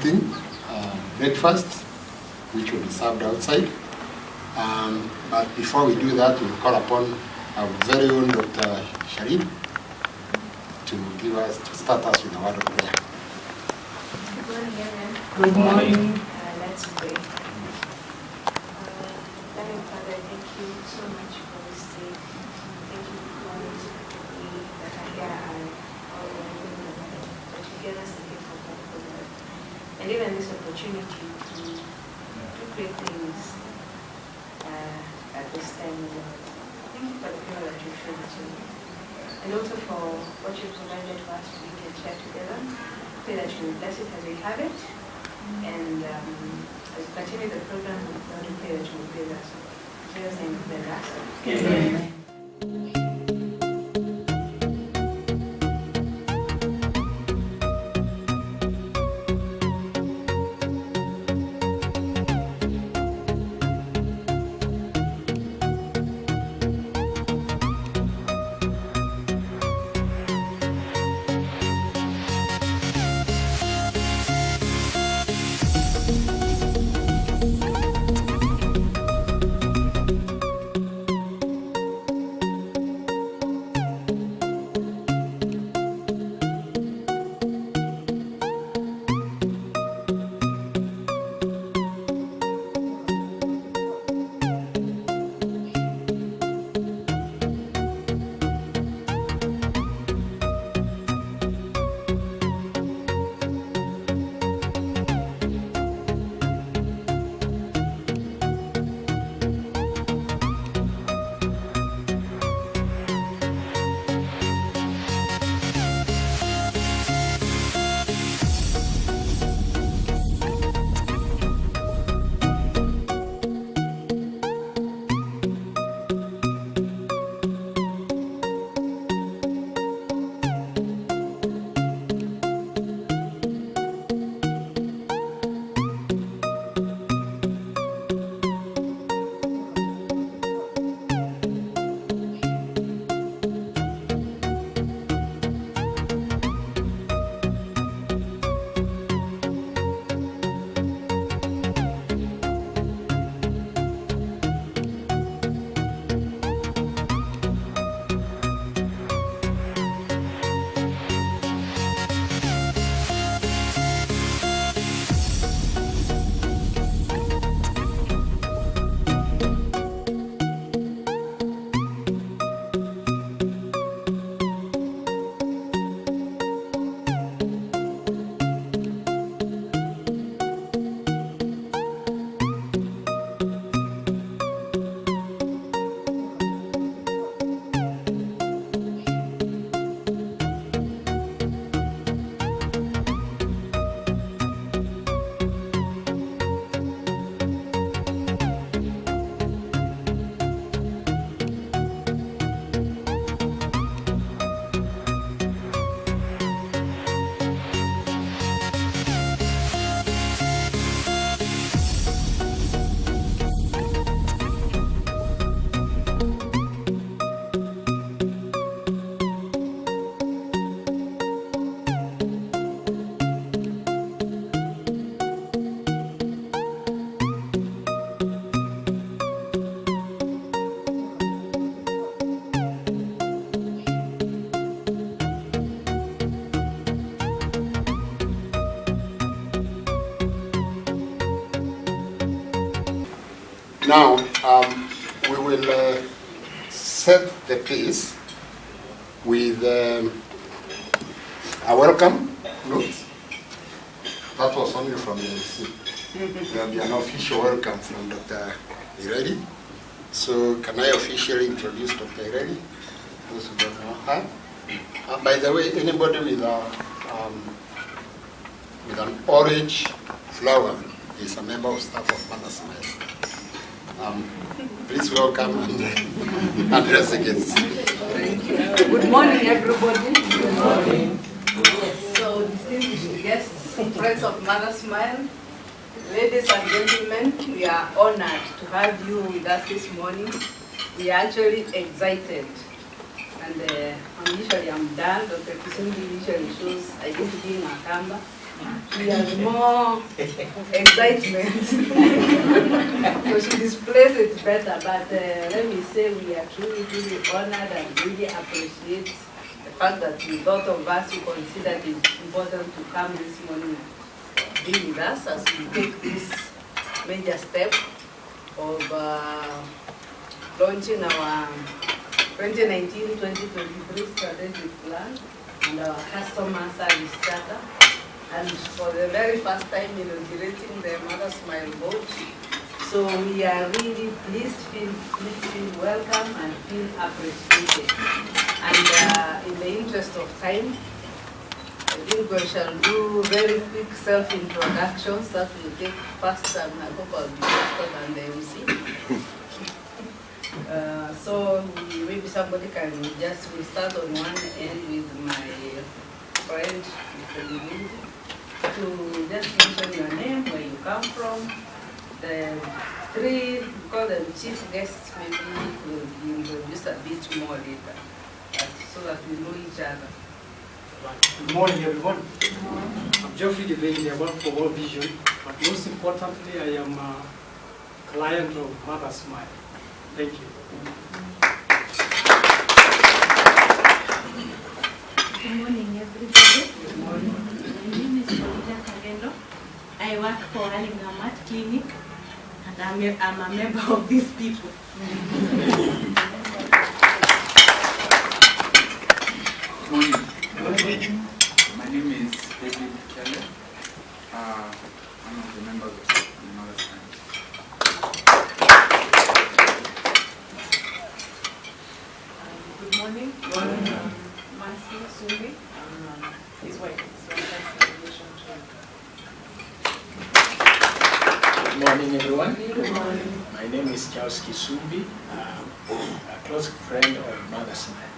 hosting breakfast, which will be served outside. But before we do that, we'll call upon our very own Dr. Sharif to start us with a word of prayer. Good morning, everyone. Good morning. Let's pray. Loving Father, thank you so much for this day. Thank you for we that are here and all the women that you gave us the gift of life, O Lord. And even this opportunity to do great things at this time, O Lord. Thank you for the people that you showed to me. And also for what you provided for us we can share together. Pray that you will bless it as we have it. And as we continue the program, we pray that you will be with us. In Jesus' name, we pray. Amen. Now, we will set the pace with a welcome note. That was only from the LC. There will be an official welcome from Dr. Iredi. So, can I officially introduce Dr. Iredi? Those who don't know her. By the way, anybody with an orange flower is a member of staff of Mothersmile. Please welcome and address the guests. Good morning, everybody. Good morning. Yes, so distinguished guests, friends of Mothersmile, ladies and gentlemen, we are honored to have you with us this morning. We are actually excited. And usually I'm done. Dr. Kisungi usually shows identity in Akamba. She has more excitement. So she displays it better. But let me say we are truly, truly honored and really appreciate the fact that the both of us who considered it important to come this morning and be with us as we take this major step of launching our 2019-2023 strategic plan and our customer service charter. And for the very first time inaugurating the Mothersmile boat. So we are really pleased, feel welcome and feel appreciated. And in the interest of time, I think we shall do very quick self-introductions that will take faster, and I hope I'll be faster than the MC. So maybe somebody can just, we'll start on one end with my friend, Mr. Divindi, to just mention your name, where you come from. The three, we call them chief guests, maybe will be introduced a bit more later, so that we know each other. Good morning, everyone. I'm Geoffrey Divindi. I work for World Vision, but most importantly, I am a client of Mothersmile. Thank you. Good morning, everybody. Good morning. My name is Polita Kagendo. I work for Alingamat Clinic, and I'm a member of these people. Good morning. My name is David Kelly. One of the members of the Mothersmile. Good morning. Mansi Sumbi. His wife. Good morning, everyone. Good morning. My name is Charles Kisumbi, a close friend of Mothersmile.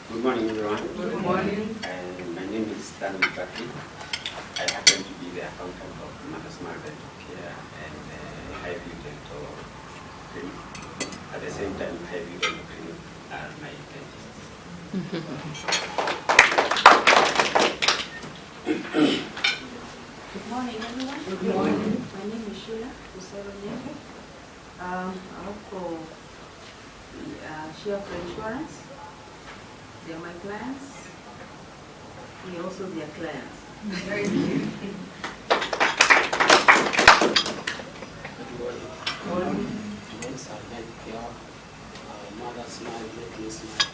Good morning, everyone. Good morning. My name is Stanley Paki. I happen to be the accountant of Mothersmile Dental Care and Highview Dental Clinic. At the same time, Highview Dental Clinic are my dentists. Good morning, everyone. Good morning. My name is Shula Useronyefe. I work for Share for Insurance. They are my clients. We are also their clients. Thank you. Morning. Today's our head care, Mothersmile, let me smile.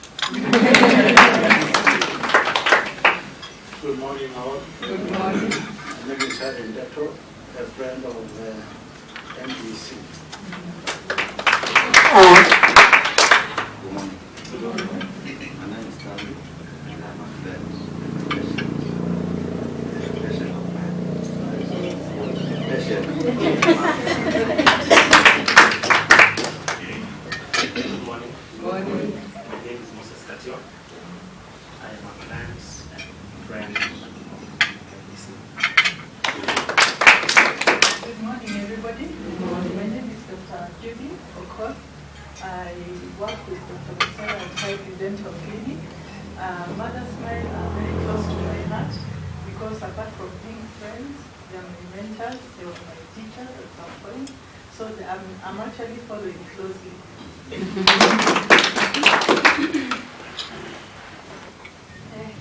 Good morning, all. Good morning. My name is Harry Dato, a friend of NBC. Good morning. My name is Stanley, and I'm a friend Good morning. Morning. My name is Moses Katio. I am a client and friend of NBC. Good morning, everybody. Good morning. My name is Dr. Judy Okot. I work with Dr. Masara at Highview Dental Clinic. Mothersmile are very close to my heart because apart from being friends, they are my mentors, they were my teachers at some point. So I'm actually following closely.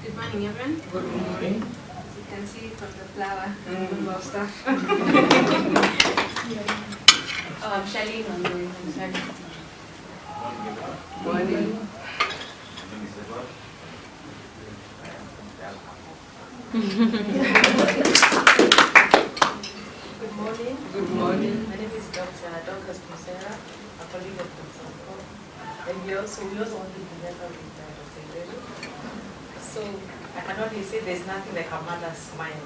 Good morning, everyone. Good morning. As you can see from the flower, Mm. of stuff. I'm Charlene on the Morning. Good morning. Good morning. My name is Dr. Dorcas Musera, a colleague of Dr. Okot. And we also want to be together with Dr. Dedo. So I can only say there's nothing like a mother's smile.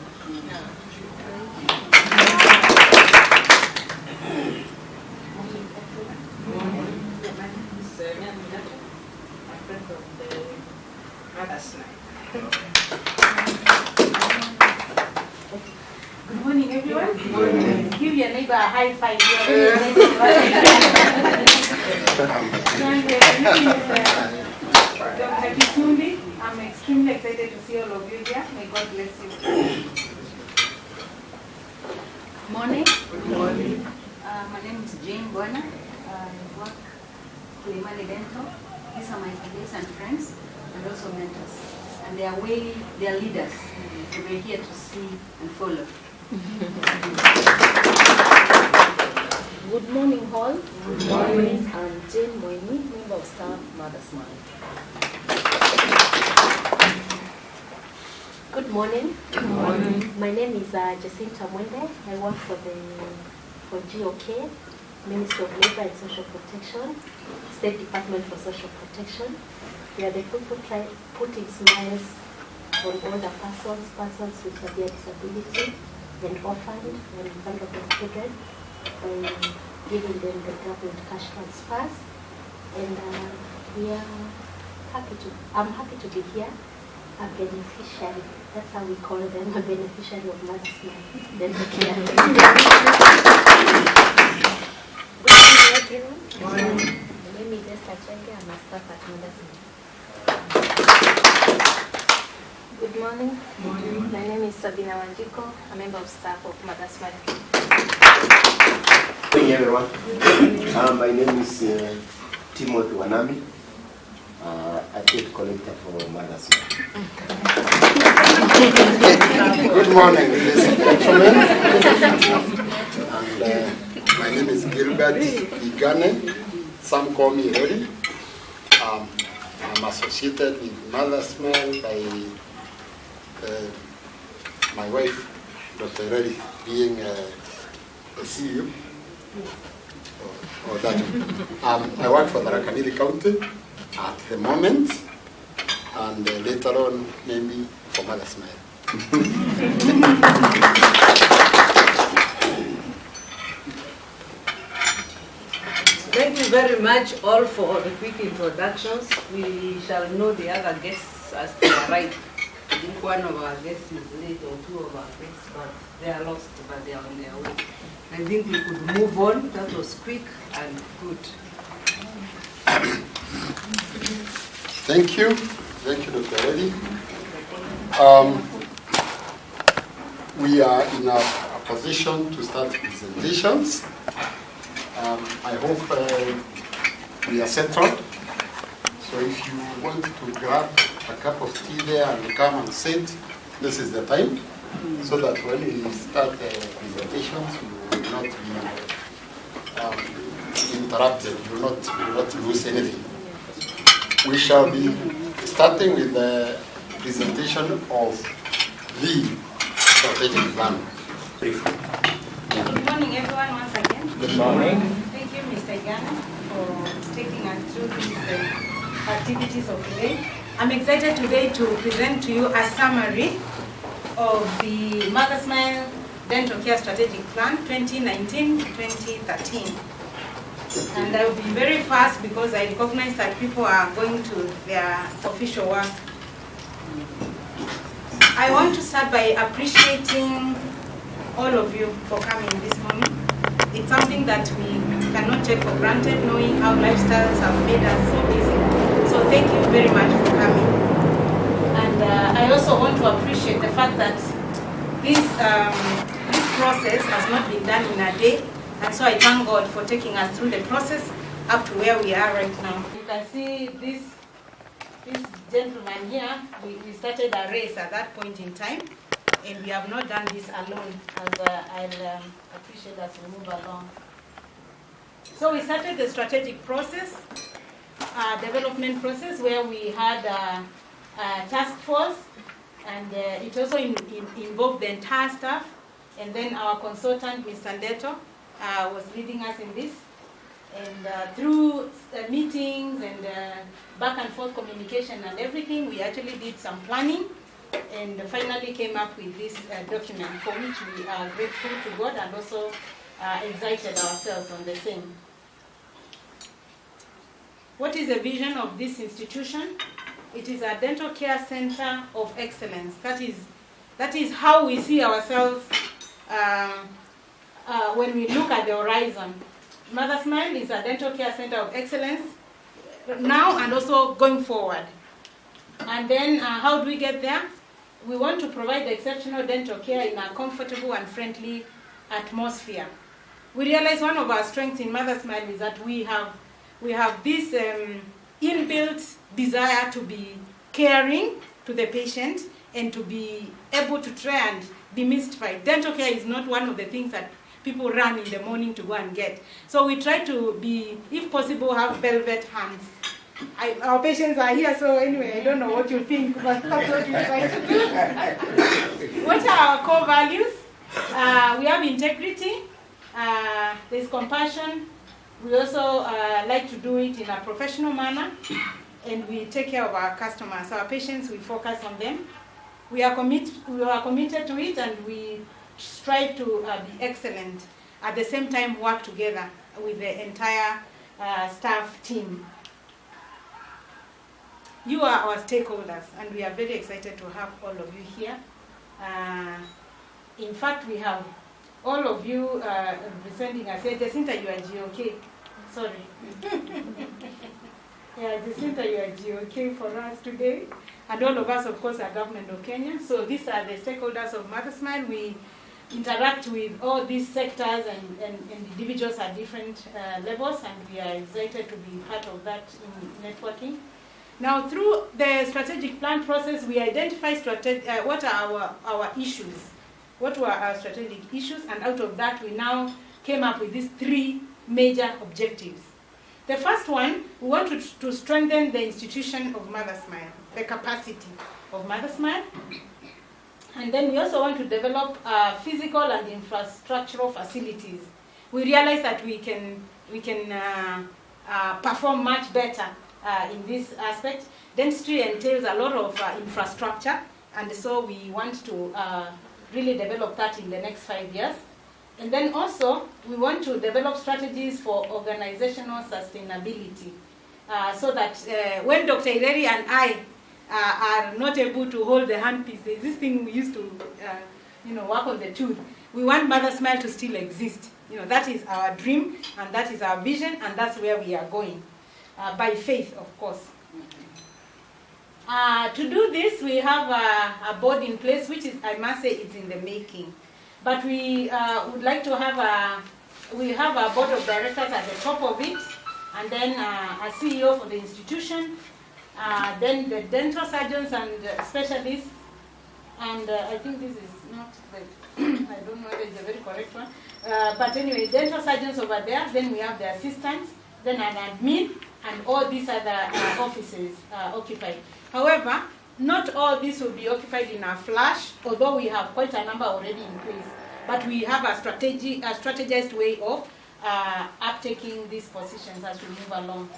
My friend from the Mothersmile. Good morning, everyone. Good morning. Give your neighbor a high five. You are very nice. Dr. Kisumbi, I'm extremely excited to see all of you here. May God bless you. Morning. Good morning. My name is Jane Bona. I work for Imani Dental. These are my colleagues and friends, and also mentors. And they are leaders. So we're here to see and follow. Good morning, Hall. Good morning. I'm Jane Moini, member of staff, Mothersmile. Good morning. Good morning. My name is Jacinta Mwende. I work for GOK, Ministry of Labor and Social Protection, State Department for Social Protection. We are the people putting smiles on older persons with severe disability, and orphaned and vulnerable children by giving them the government cash transfers. And I'm happy to be here, a beneficiary. That's how we call them, a beneficiary of Mothersmile. Good morning, everyone. Good morning. My name is Esther Chenge. I'm a staff at Mothersmile. Good morning. Good morning. My name is Sabina Wanjiko, a member of staff of Mothersmile. Good morning, everyone. My name is Timothy Wanami. I take collector for Mothersmile. Good morning, ladies and gentlemen. And my name is Gilbert Igane. Some call me Redi. I'm associated with Mothersmile by my wife, Dr. Redi, being a CEO. Or that. I work for Tharaka County at the moment, and later on, maybe for Mothersmile. Thank you very much all for the quick introductions. We shall know the other guests as they arrive. I think one of our guests is late or two of our guests, but they are lost, but they are on their way. I think we could move on. That was quick and good. Thank you. Thank you, Dr. Redi. We are in a position to start presentations. I hope we are settled. So if you want to grab a cup of tea there and come and sit, this is the time, so that when we start the presentations, you will not be interrupted, you will not lose anything. We shall be starting with the presentation of the strategic plan. Good morning, everyone, once again. Good morning. Thank you, Mr. Igana, for taking us through these activities of today. I'm excited today to present to you a summary of the Mothersmile Dental Care Strategic Plan 2019-2013. And I will be very fast because I recognize that people are going to their official work. I want to start by appreciating all of you for coming this morning. It's something that we cannot take for granted, knowing how lifestyles have made us so busy. So thank you very much for coming. And I also want to appreciate the fact that this process has not been done in a day. And so I thank God for taking us through the process up to where we are right now. You can see this gentleman here, we started a race at that point in time, and we have not done this alone, and I'll appreciate as we move along. So we started the strategic process, development process, where we had a task force, and it also involved the entire staff, and then our consultant, Mr. Ndeto, was leading us in this. And through meetings and back and forth communication and everything, we actually did some planning and finally came up with this document, for which we are grateful to God and also excited ourselves on the same. What is the vision of this institution? It is a dental care center of excellence. That is how we see ourselves when we look at the horizon. Mothersmile is a dental care center of excellence now and also going forward. And then how do we get there? We want to provide exceptional dental care in a comfortable and friendly atmosphere. We realize one of our strengths in Mothersmile is that we have this inbuilt desire to be caring to the patient and to be able to try and demystify. Dental care is not one of the things that people run in the morning to go and get. So we try to be, if possible, have velvet hands. Our patients are here, so anyway, I don't know what you think, but that's what we try to do. What are our core values? We have integrity, there's compassion. We also like to do it in a professional manner, and we take care of our customers. Our patients, we focus on them. We are committed to it, and we strive to be excellent. At the same time, work together with the entire staff team. You are our stakeholders, and we are very excited to have all of you here. In fact, we have all of you presenting us here. Jacinta, you are GOK. Sorry. Yeah, Jacinta, you are GOK for us today. And all of us, of course, are government of Kenya. So these are the stakeholders of Mothersmile. We interact with all these sectors and individuals at different levels, and we are excited to be part of that in networking. Now, through the strategic plan process, we identify what are our issues, what were our strategic issues, and out of that, we now came up with these 3 major objectives. The first one, we want to strengthen the institution of Mothersmile, the capacity of Mothersmile. And then we also want to develop physical and infrastructural facilities. We realize that we can perform much better in this aspect. Dentistry entails a lot of infrastructure, and so we want to really develop that in the next 5 years. And then also, we want to develop strategies for organizational sustainability, so that when Dr. Ireri and I are not able to hold the handpiece, there's this thing we used to work on the tooth. We want Mothersmile to still exist. That is our dream, and that is our vision, and that's where we are going. By faith, of course. To do this, we have a board in place, which is, I must say, it's in the making. But we would like to have we have a board of directors at the top of it, and then a CEO for the institution, then the dental surgeons and specialists, and I think this is not the, I don't know whether it's a very correct one, but anyway, dental surgeons over there, then we have the assistants, then an admin, and all these other offices occupied. However, not all this will be occupied in a flash, although we have quite a number already in place. But we have a strategized way of uptaking these positions as we move along.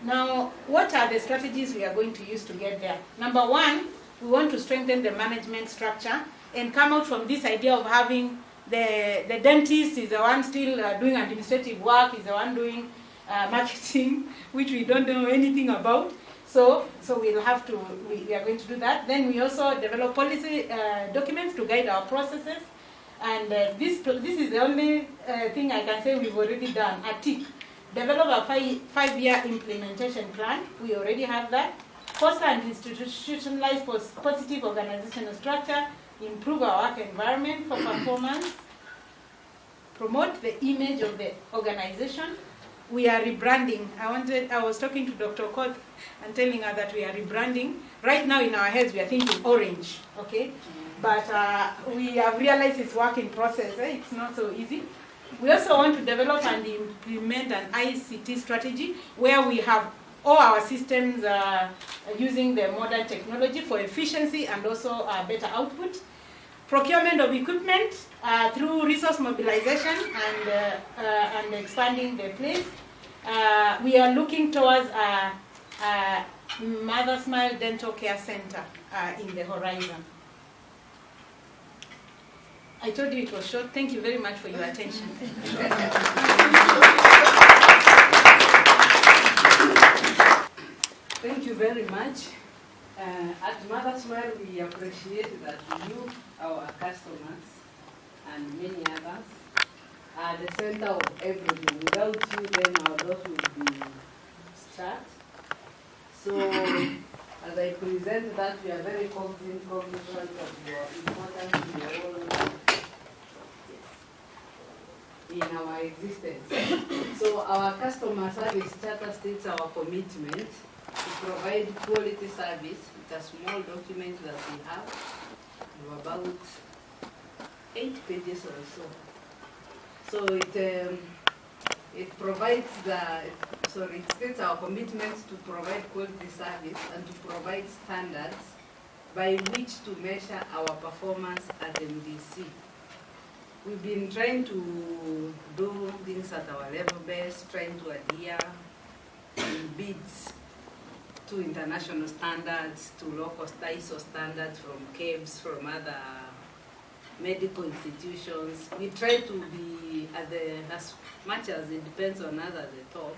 Now, what are the strategies we are going to use to get there? Number one, we want to strengthen the management structure and come out from this idea of having the dentist is the one still doing administrative work, is the one doing marketing, which we don't know anything about. So we'll have to, we are going to do that. Then we also develop policy documents to guide our processes. And this is the only thing I can say we've already done, a tick. Develop a five-year implementation plan. We already have that. Foster and institutionalize positive organizational structure. Improve our work environment for performance. Promote the image of the organization. We are rebranding. I was talking to Dr. Koth and telling her that we are rebranding. Right now in our heads we are thinking orange, okay? But we have realized it's work in process. It's not so easy. We also want to develop and implement an ICT strategy where we have all our systems using the modern technology for efficiency and also better output. Procurement of equipment through resource mobilization and expanding the place. We are looking towards a Mothersmile Dental Care Center in the horizon. I told you it was short. Thank you very much for your attention. Thank you very much. At Mothersmile, we appreciate that you, our customers, and many others are the center of everything. Without you, then our doors will be shut. So, as I present that, we are very cognizant of your importance in your own, in our existence. So our customer service charter states our commitment to provide quality service. It's a small document that we have of about 8 pages or so. So it provides it states our commitment to provide quality service and to provide standards by which to measure our performance at MDC. We've been trying to do things at our level best, trying to adhere in bids to international standards, to local ISO standards from CABES, from other medical institutions. We try to be as much as it depends on us at the top,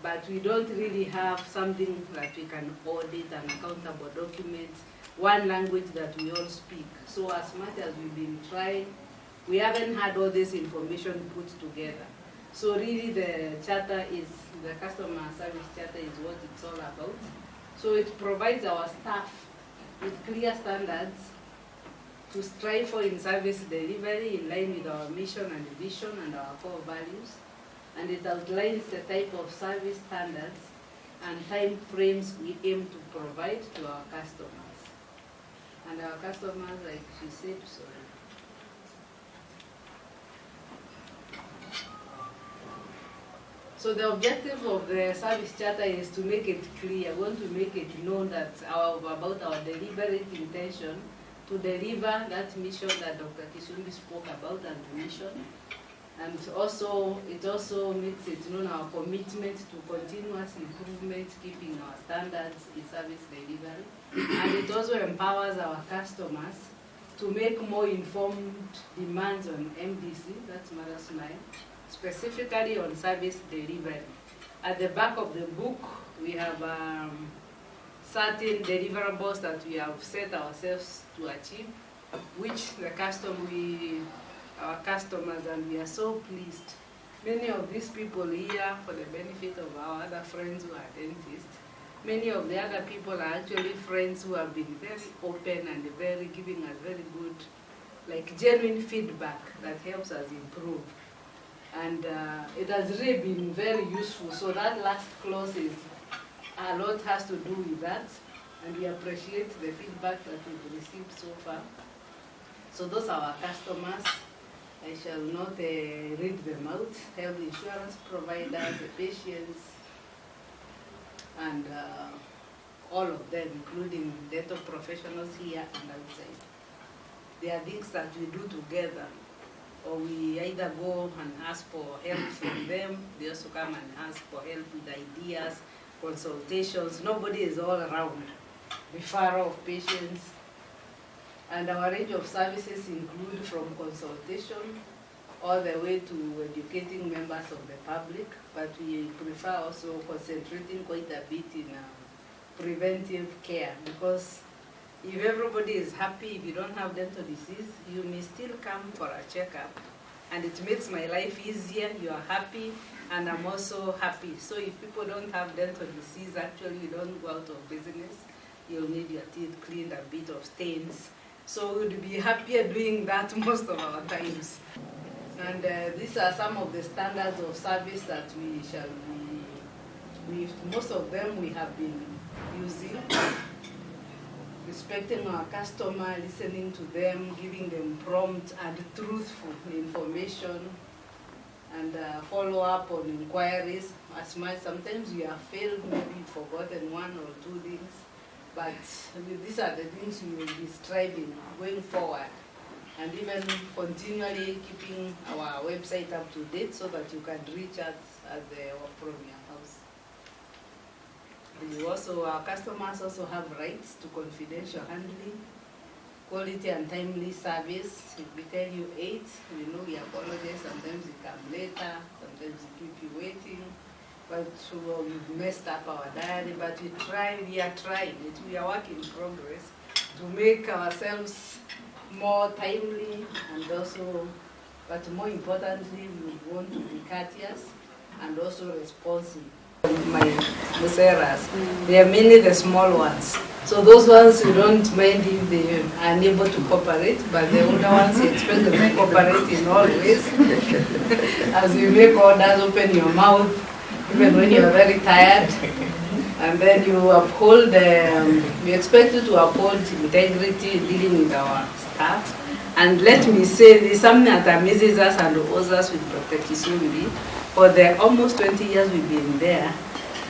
but we don't really have something that we can audit, an accountable document, one language that we all speak. So as much as we've been trying, we haven't had all this information put together. So really the charter is, the customer service charter is what it's all about. So it provides our staff with clear standards to strive for in service delivery in line with our mission and vision and our core values. And it outlines the type of service standards and time frames we aim to provide to our customers. And our customers, like she said, sorry. So the objective of the service charter is to make it clear, we want to make it known that about our deliberate intention to deliver that mission that Dr. Kisumbi spoke about and the mission. And also, it also makes it known our commitment to continuous improvement, keeping our standards in service delivery. And it also empowers our customers to make more informed demands on MDC, that's Mothersmile, specifically on service delivery. At the back of the book, we have certain deliverables that we have set ourselves to achieve, which our customers, and we are so pleased. Many of these people here, for the benefit of our other friends who are dentists, many of the other people are actually friends who have been very open and very giving us very good, like genuine feedback that helps us improve. And it has really been very useful. So that last clause is, a lot has to do with that, and we appreciate the feedback that we've received so far. So those are our customers. I shall not read them out. Health insurance providers, the patients, and all of them, including dental professionals here and outside. There are things that we do together, or we either go and ask for help from them, they also come and ask for help with ideas, consultations. Nobody is all around. Referral of patients. And our range of services include from consultation all the way to educating members of the public, but we prefer also concentrating quite a bit in preventive care, because if everybody is happy, if you don't have dental disease, you may still come for a checkup, and it makes my life easier. You are happy, and I'm also happy. So if people don't have dental disease, actually you don't go out of business. You'll need your teeth cleaned, a bit of stains. So we'd be happier doing that most of our times. And these are some of the standards of service that we shall be, most of them we have been using. Respecting our customer, listening to them, giving them prompt and truthful information, and follow up on inquiries. As much, sometimes we have failed, maybe forgotten one or two things, but these are the things we will be striving going forward, and even continually keeping our website up to date so that you can reach us from your house. We also, our customers also have rights to confidential handling, quality and timely service. If we tell you 8, we know we apologize. Sometimes we come later, sometimes we keep you waiting. But we've messed up our diary, but we are trying it. We are work in progress to make ourselves more timely and also but more importantly, we want to be courteous and also responsive. My museras, they are mainly the small ones. So those ones you don't mind if they are unable to cooperate, but the older ones you expect them to cooperate in all ways. As you make orders, open your mouth, even when you are very tired. And then you uphold, we expect you to uphold integrity dealing with our staff. And let me say, this is something that amazes us and owes us with Dr. Kisumbi. For the almost 20 years we've been there,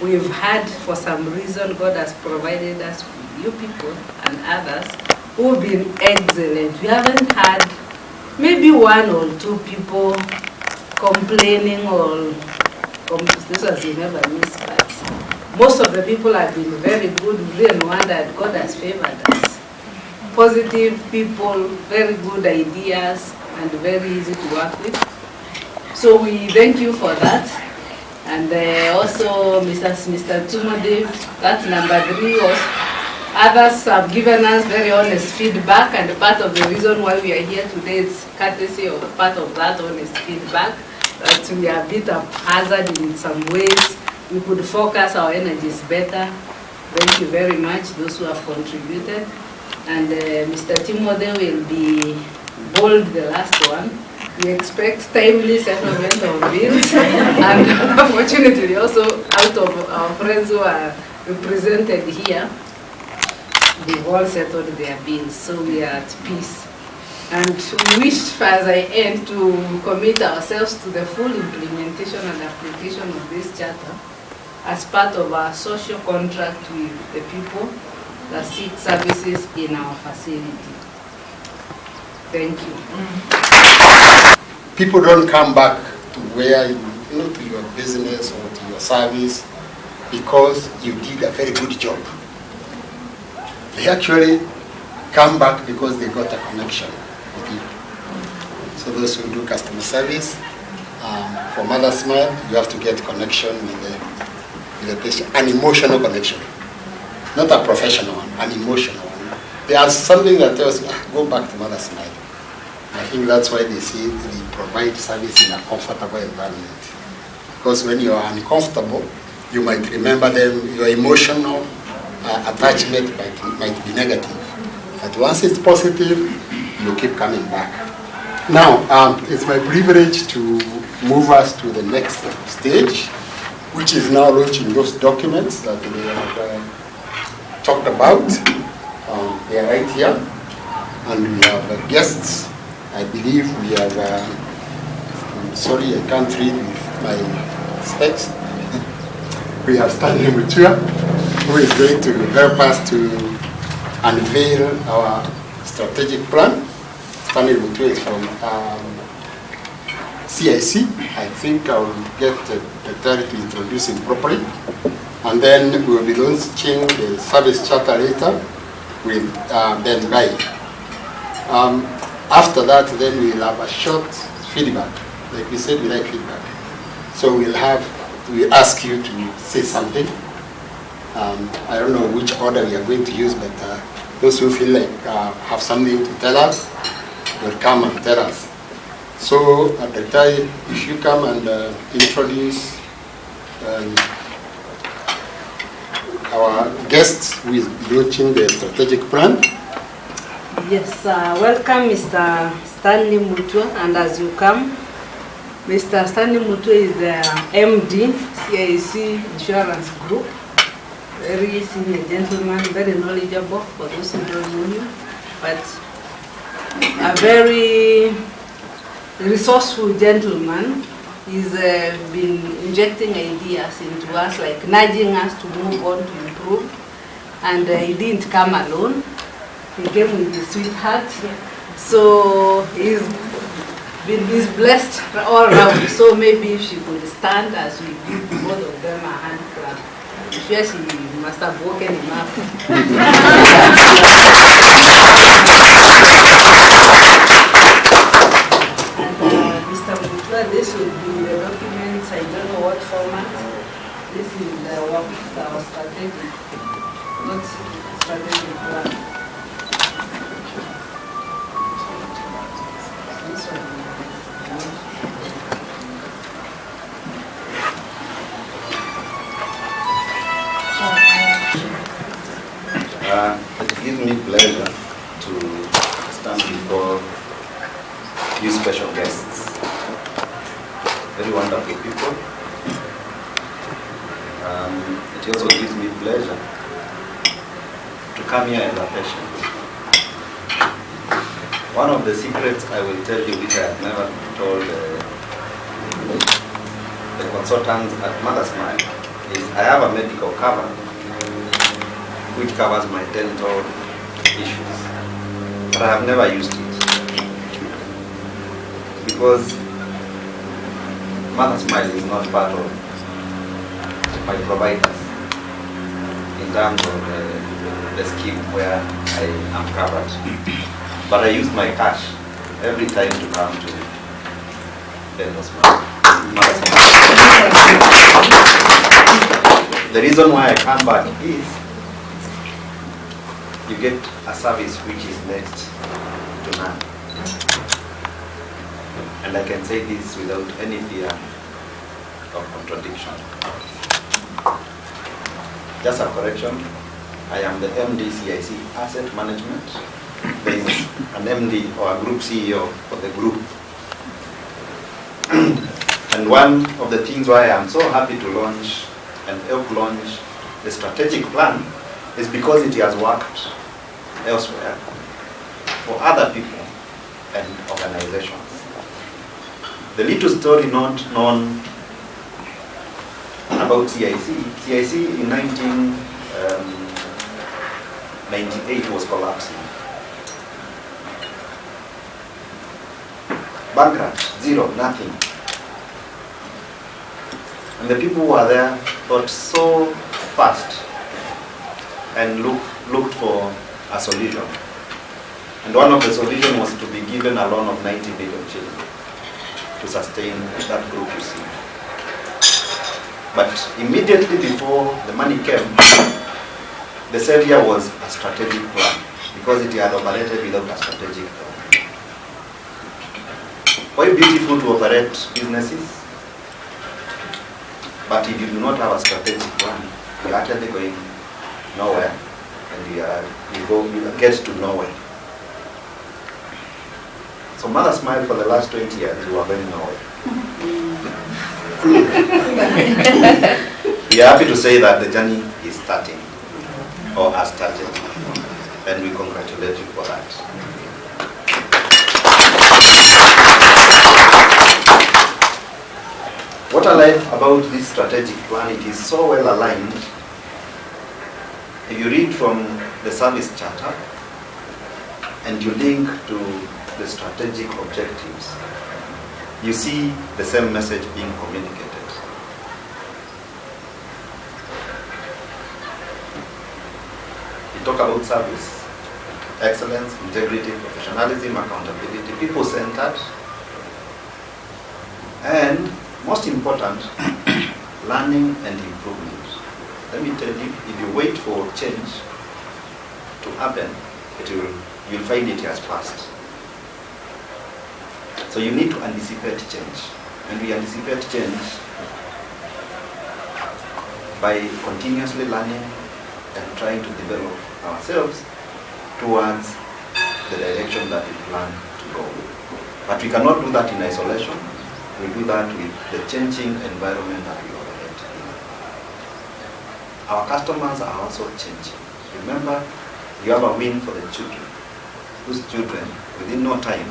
we've had, for some reason, God has provided us with you people and others who've been excellent. We haven't had maybe one or two people complaining or this was never missed, but most of the people have been very good. We really wonder that God has favored us. Positive people, very good ideas, and very easy to work with. So we thank you for that. And also Mr. Timothy, that's number 3. Others have given us very honest feedback, and part of the reason why we are here today is courtesy of part of that honest feedback, that we are a bit haphazard in some ways. We could focus our energies better. Thank you very much, those who have contributed. And Mr. Timothy will be bold, the last one. We expect timely settlement of bills, and unfortunately also out of our friends who are represented here, they've all settled their bills, so we are at peace. And we wish, as I end, to commit ourselves to the full implementation and application of this charter as part of our social contract with the people that seek services in our facility. Thank you. People don't come back to where to your business or to your service because you did a very good job. They actually come back because they got a connection with you. So those who do customer service, for Mothersmile, you have to get connection with the patient, an emotional connection. Not a professional one, an emotional one. There's something that tells you, go back to Mothersmile. I think that's why they say they provide service in a comfortable environment. Because when you are uncomfortable, you might remember them, your emotional attachment might be negative. But once it's positive, you keep coming back. Now, it's my privilege to move us to the next stage, which is now launching those documents that we have talked about. They are right here. And we have guests. I believe we have, I'm sorry, I can't read with my specs. We have Stanley Mutua, who is going to help us to unveil our strategic plan. Stanley Mutua is from CIC. I think I will get the time to introduce him properly. And then we will be launching the service charter later with Ben Guy. After that, then we'll have a short feedback. Like we said, we like feedback. So we'll ask you to say something. I don't know which order we are going to use, but those who feel like have something to tell us will come and tell us. So at the time, if you come and introduce our guests who is launching the strategic plan. Yes, welcome Mr. Stanley Mutua, and as you come, Mr. Stanley Mutua is the MD, CIC Insurance Group. Very senior gentleman, very knowledgeable for those who don't know him, but a very resourceful gentleman. He's been injecting ideas into us, like nudging us to move on, to improve, and he didn't come alone. He came with his sweetheart, so he's blessed all around. So maybe if she could stand as we give both of them a hand clap. I'm sure she must have woken him up. And Mr. Mutua, this will be the documents. I don't know what format. This is our strategy, not strategic plan. It gives me pleasure to stand before you special guests, very wonderful people. It also gives me pleasure to come here as a patient. One of the secrets I will tell you, which I have never told the consultants at Mothersmile, is I have a medical cover which covers my dental issues, but I have never used it because Mothersmile is not part of my providers in terms of the scheme where I am covered. But I use my cash every time to come to Mothersmile. The reason why I come back is you get a service which is next to none. And I can say this without any fear of contradiction. Just a correction, I am the MD CIC Asset Management. There is an MD or a group CEO for the group. And one of the things why I am so happy to launch and help launch the strategic plan is because it has worked elsewhere for other people and organizations. The little story not known about CIC. CIC in 1998 was collapsing. Bankrupt, zero, nothing. And the people who were there thought so fast and looked for a solution. And one of the solutions was to be given a loan of 90 billion shillings to sustain that group, you see. But immediately before the money came, the savior was a strategic plan because it had operated without a strategic plan. Quite beautiful to operate businesses, but if you do not have a strategic plan, you're actually going nowhere, and you get to nowhere. So Mothersmile for the last 20 years, you are going nowhere. We are happy to say that the journey is starting, or has started, and we congratulate you for that. What I like about this strategic plan, it is so well aligned. If you read from the service charter and you link to the strategic objectives, you see the same message being communicated. We talk about service, excellence, integrity, professionalism, accountability, people-centered, and most important, learning and improvement. Let me tell you, if you wait for change to happen, you'll find it has passed. So you need to anticipate change. And we anticipate change by continuously learning and trying to develop ourselves towards the direction that we plan to go. But we cannot do that in isolation. We do that with the changing environment that we operate in. Our customers are also changing. Remember, you have a win for the children, whose children, within no time,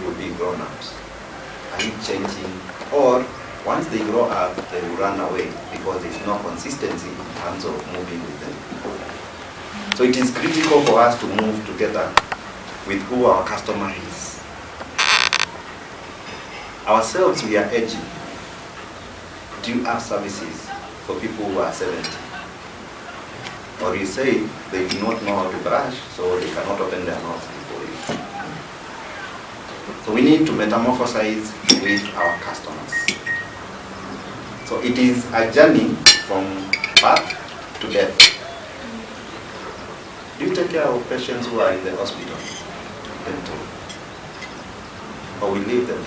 will be grown-ups. Are you changing? Or, once they grow up, they will run away because there is no consistency in terms of moving with them. So it is critical for us to move together with who our customer is. Ourselves, we are aging. Do you have services for people who are 70? Or you say they do not know how to brush, so they cannot open their mouth before you. So we need to metamorphosize with our customers. So it is a journey from birth to death. Do you take care of patients who are in the hospital? Or we leave them?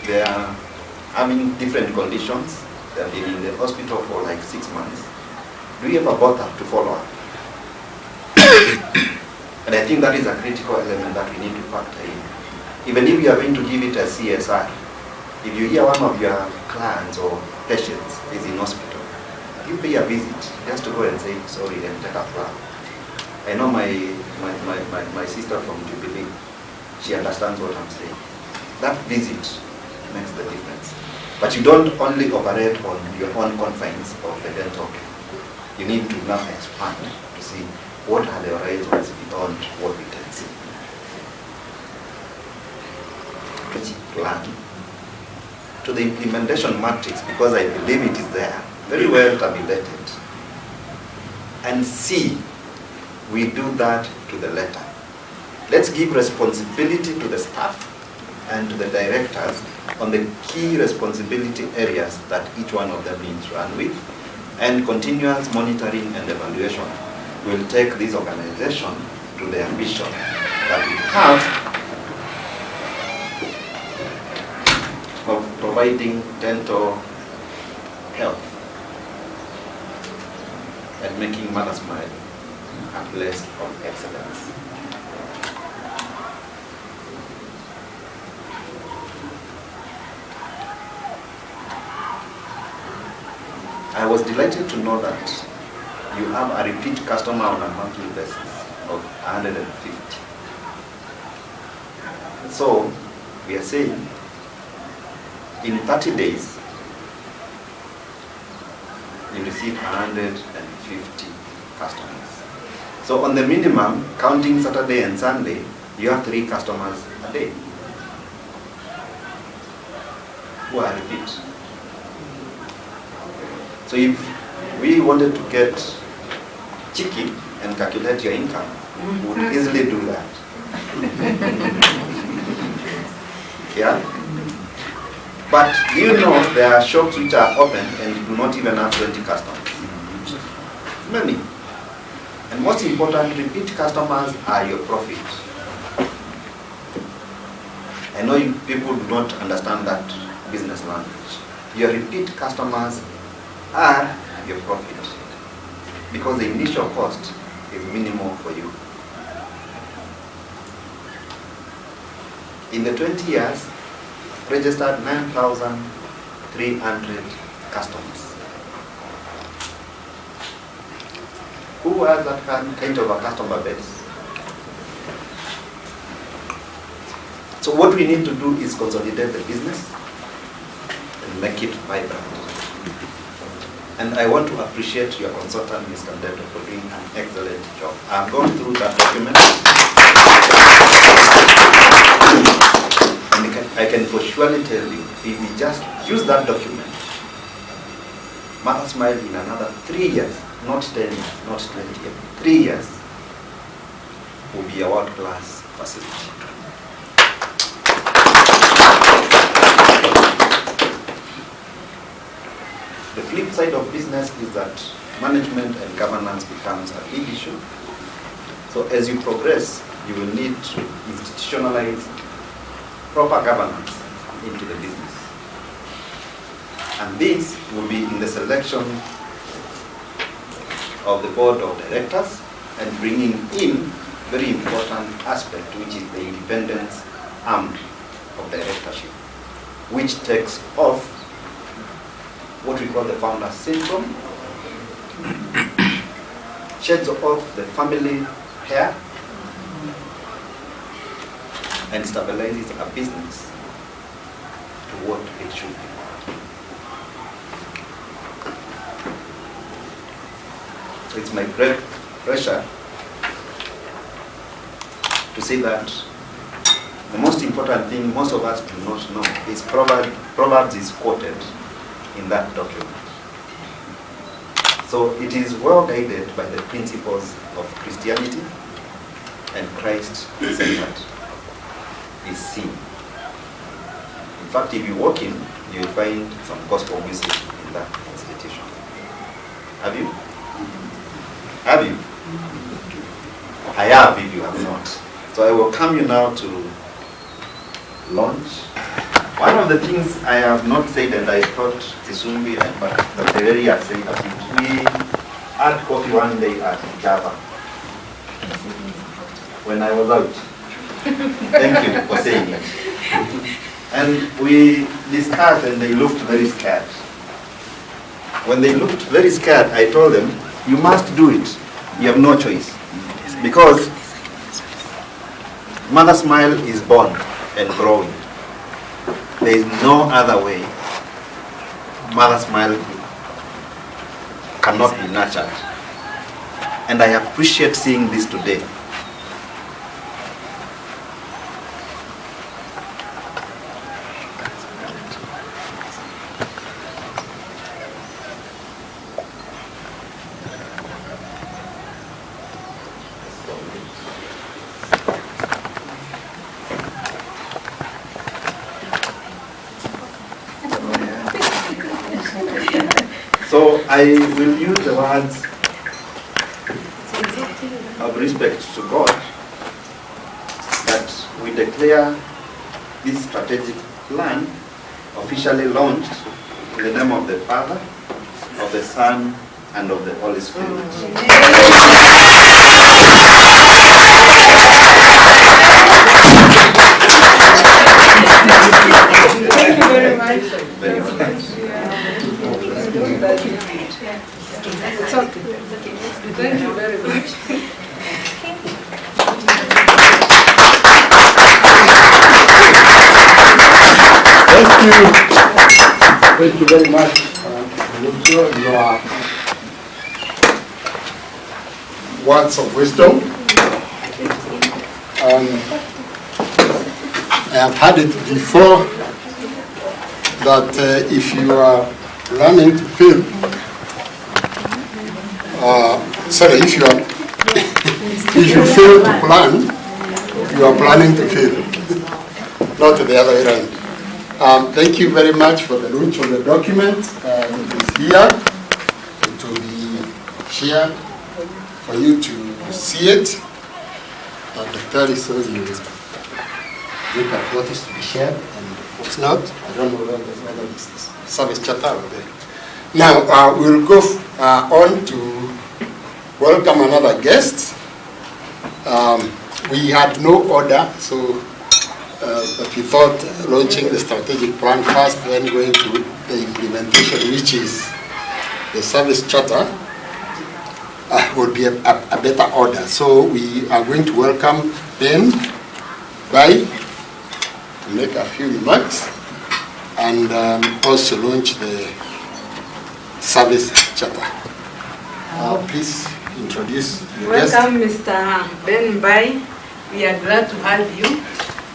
they are having different conditions, they have been in the hospital for like 6 months, do you ever bother to follow up? And I think that is a critical element that we need to factor in. Even if you are going to give it a CSR, if you hear one of your clients or patients is in hospital, you pay a visit just to go and say, sorry, and take a plan. I know my sister from Jubilee, she understands what I'm saying. That visit makes the difference. But you don't only operate on your own confines of the dental care. You need to now expand to see what are the arrangements beyond what we can see. Plan to the implementation matrix, because I believe it is there, very well tabulated. And C, we do that to the letter. Let's give responsibility to the staff and to the directors on the key responsibility areas that each one of them needs to run with, and continuous monitoring and evaluation will take this organization to the ambition that we have of providing dental health and making Mothersmile a place of excellence. I was delighted to know that you have a repeat customer on a monthly basis of 150. So we are saying in 30 days you receive 150 customers. So on the minimum, counting Saturday and Sunday, you have 3 customers a day who are repeat. So if we wanted to get cheeky and calculate your income, we would easily do that. Yeah? But you know there are shops which are open and do not even have 20 customers. Many. And most important, repeat customers are your profit. I know people do not understand that business language. Your repeat customers are your profit, because the initial cost is minimal for you. In the 20 years, registered 9,300 customers. Who has that kind of a customer base? So what we need to do is consolidate the business and make it vibrant. And I want to appreciate your consultant, Ms. Candedo, for doing an excellent job. I've gone through that document. And I can for surely tell you, if we just use that document, Mothersmile in another 3 years, not 10 years, not 20 years, 3 years, will be a world-class facility. The flip side of business is that management and governance becomes a big issue. So as you progress, you will need to institutionalize proper governance into the business. And this will be in the selection of the board of directors and bringing in very important aspect, which is the independence arm of directorship, which takes off what we call the founder syndrome, sheds off the family hair, and stabilizes a business to what it should be. So it's my great pleasure to say that the most important thing most of us do not know is Proverbs is quoted in that document. So it is well guided by the principles of Christianity, and Christ is seen. In fact, if you walk in, you will find some gospel music in that institution. Have you? Have you? I have, if you have not. So I welcome you now to launch One of the things I have not said, and I thought Kisumbi and Dr. Eri had said that we had coffee one day at Java when I was out. Thank you for saying it. And we discussed and they looked very scared. When they looked very scared, I told them, you must do it. You have no choice. Because Mothersmile is born and growing. There is no other way Mothersmile cannot be nurtured. And I appreciate seeing this today. So I will use the words of respect to God that we declare this strategic plan officially launched in the name of the Father, of the Son, and of the Holy Spirit. Thank you very much. Very much. It's okay. Thank you very much. Thank you. Thank you very much. Your words of wisdom. I have had it before that if you are planning to fail, if you fail to plan, you are planning to fail, not the other way around. Thank you very much for the launch of the document. It is here to be shared for you to see it. The third so you look at what is to be shared and what's not. I don't know whether this is service charter or there. Now we'll go on to welcome another guest. We had no order, so but we thought launching the strategic plan first, then going to the implementation, which is the service charter, would be a better order. So we are going to welcome Ben Bai to make a few remarks and also launch the service charter. Please introduce your guest. Welcome, Mr. Ben Bai. We are glad to have you.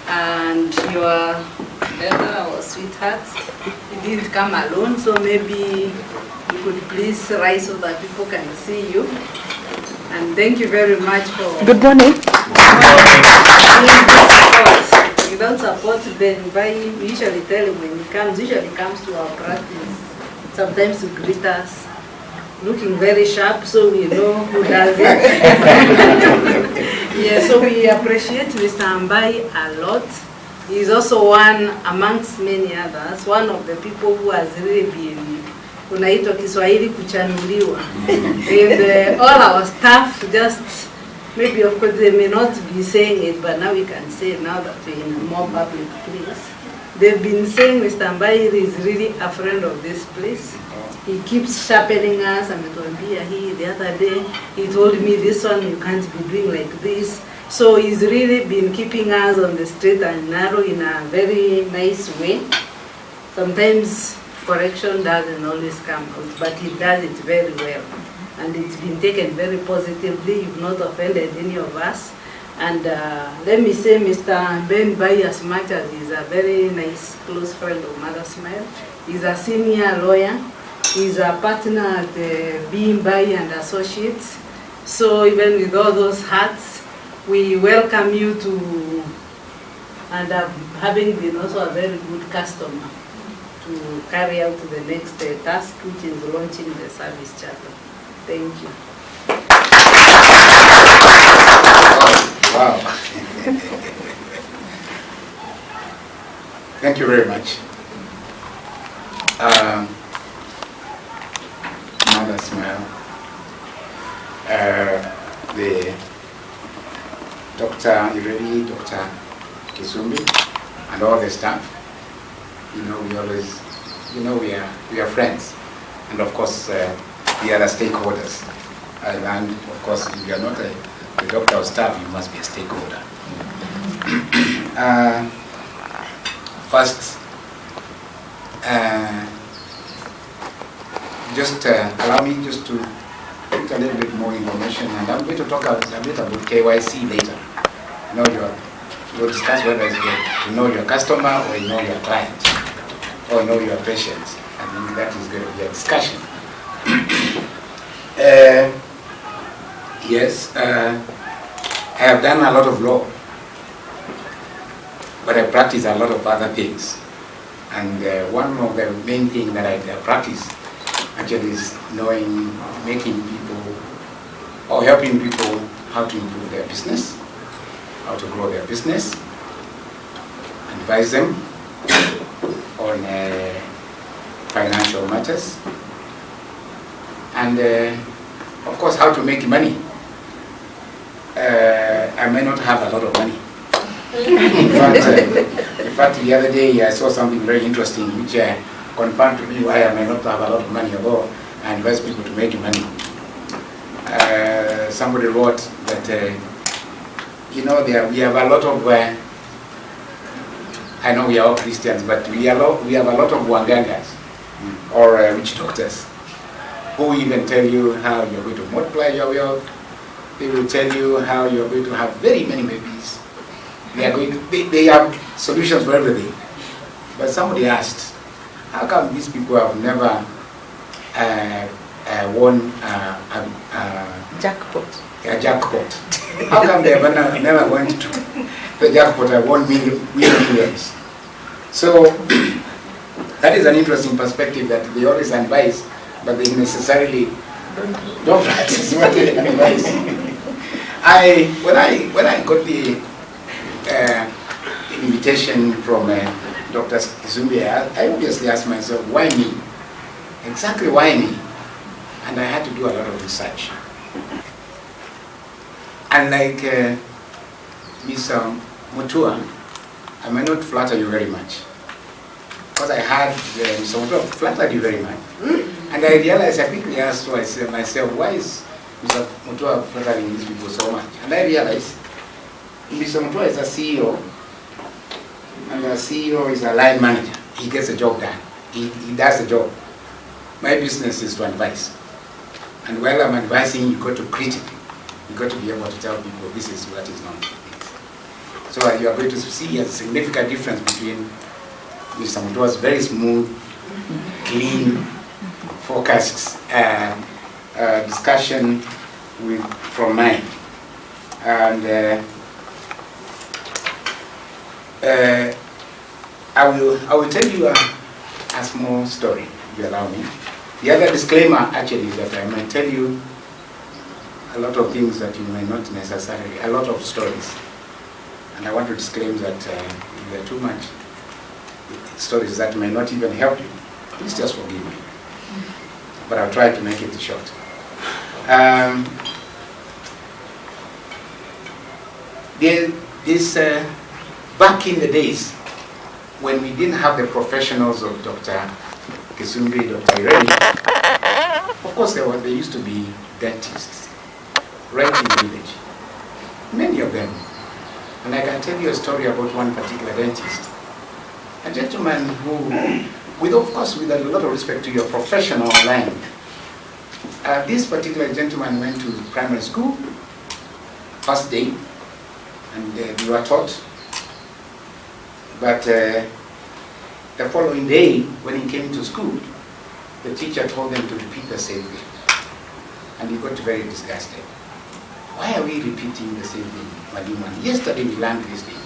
And your brother or sweetheart, he didn't come alone, so maybe you could please rise so that people can see you. And thank you very much for... Good morning. Without support, Ben Bai, we usually tell him when he comes to our practice, sometimes to greet us, looking very sharp so we know who does it. Yeah, so we appreciate Mr. Ambai a lot. He's also one amongst many others, one of the people who has really been unaitwa Kiswahili kuchanuliwa. And all our staff just, maybe of course they may not be saying it, but now we can say it now that we're in a more public place. They've been saying Mr. Ambai is really a friend of this place. He keeps sharpening us, and the other day he told me this one you can't be doing like this. So he's really been keeping us on the straight and narrow in a very nice way. Sometimes correction doesn't always come out, but he does it very well. And it's been taken very positively. You've not offended any of us. And let me say Mr. Ben Bai, as much as he's a very nice close friend of Mothersmile, he's a senior lawyer. He's a partner at Being Bai and Associates. So even with all those hats, we welcome you to, and having been also a very good customer, to carry out the next task, which is launching the service charter. Thank you. Wow. Thank you very much. Mothersmile, the Dr. Ireli, Dr. Kisumbi, and all the staff. You know, we always, you know, we are friends, and of course the other stakeholders. And of course, if you are not a doctor or staff, you must be a stakeholder. First, just allow me just to put a little bit more information, and I'm going to talk a bit about KYC later. We'll discuss whether it's good to know your customer or know your client or know your patients. I think that is going to be a discussion. Yes, I have done a lot of law, but I practice a lot of other things. And one of the main things that I practice actually is knowing, making people, or helping people how to improve their business, how to grow their business, advise them on financial matters, and of course how to make money. I may not have a lot of money. In fact, the other day I saw something very interesting which confirmed to me why I may not have a lot of money, although I advise people to make money. Somebody wrote that, you know, we have a lot of, I know we are all Christians, but we have a lot of wangangas, or witch doctors, who even tell you how you're going to multiply your wealth. They will tell you how you're going to have very many babies. They have solutions for everything. But somebody asked, how come these people have never won jackpot? A jackpot. How come they have never went to the jackpot and won millions? So that is an interesting perspective that they always advise, but they necessarily don't practice what they advise. When I got the invitation from Dr. Zumbi, I obviously asked myself, why me? Exactly why me? And I had to do a lot of research. Unlike Mr. Mutua, I may not flatter you very much, because I had Mr. Mutua flattered you very much. And I realized, I quickly asked myself, why is Mr. Mutua flattering these people so much? And I realized, Mr. Mutua is a CEO, and a CEO is a line manager. He gets the job done. He does the job. My business is to advise. And while I'm advising, you've got to critique. You've got to be able to tell people this is what is not. So you are going to see a significant difference between Mr. Mutua's very smooth, clean, focused discussion from mine. And I will tell you a small story, if you allow me. The other disclaimer actually is that I might tell you a lot of things that you may not necessarily, a lot of stories. And I want to disclaim that if there are too much stories that may not even help you, please just forgive me. But I'll try to make it short. Back in the days, when we didn't have the professionals of Dr. Kisumbi, Dr. Ireli, of course there used to be dentists right in the village. Many of them. And I can tell you a story about one particular dentist. A gentleman who, with a lot of respect to your professional line, this particular gentleman went to primary school, first day, and we were taught. But the following day, when he came to school, the teacher told them to repeat the same thing. And he got very disgusted. Why are we repeating the same thing, Madiman? Yesterday we learned this thing.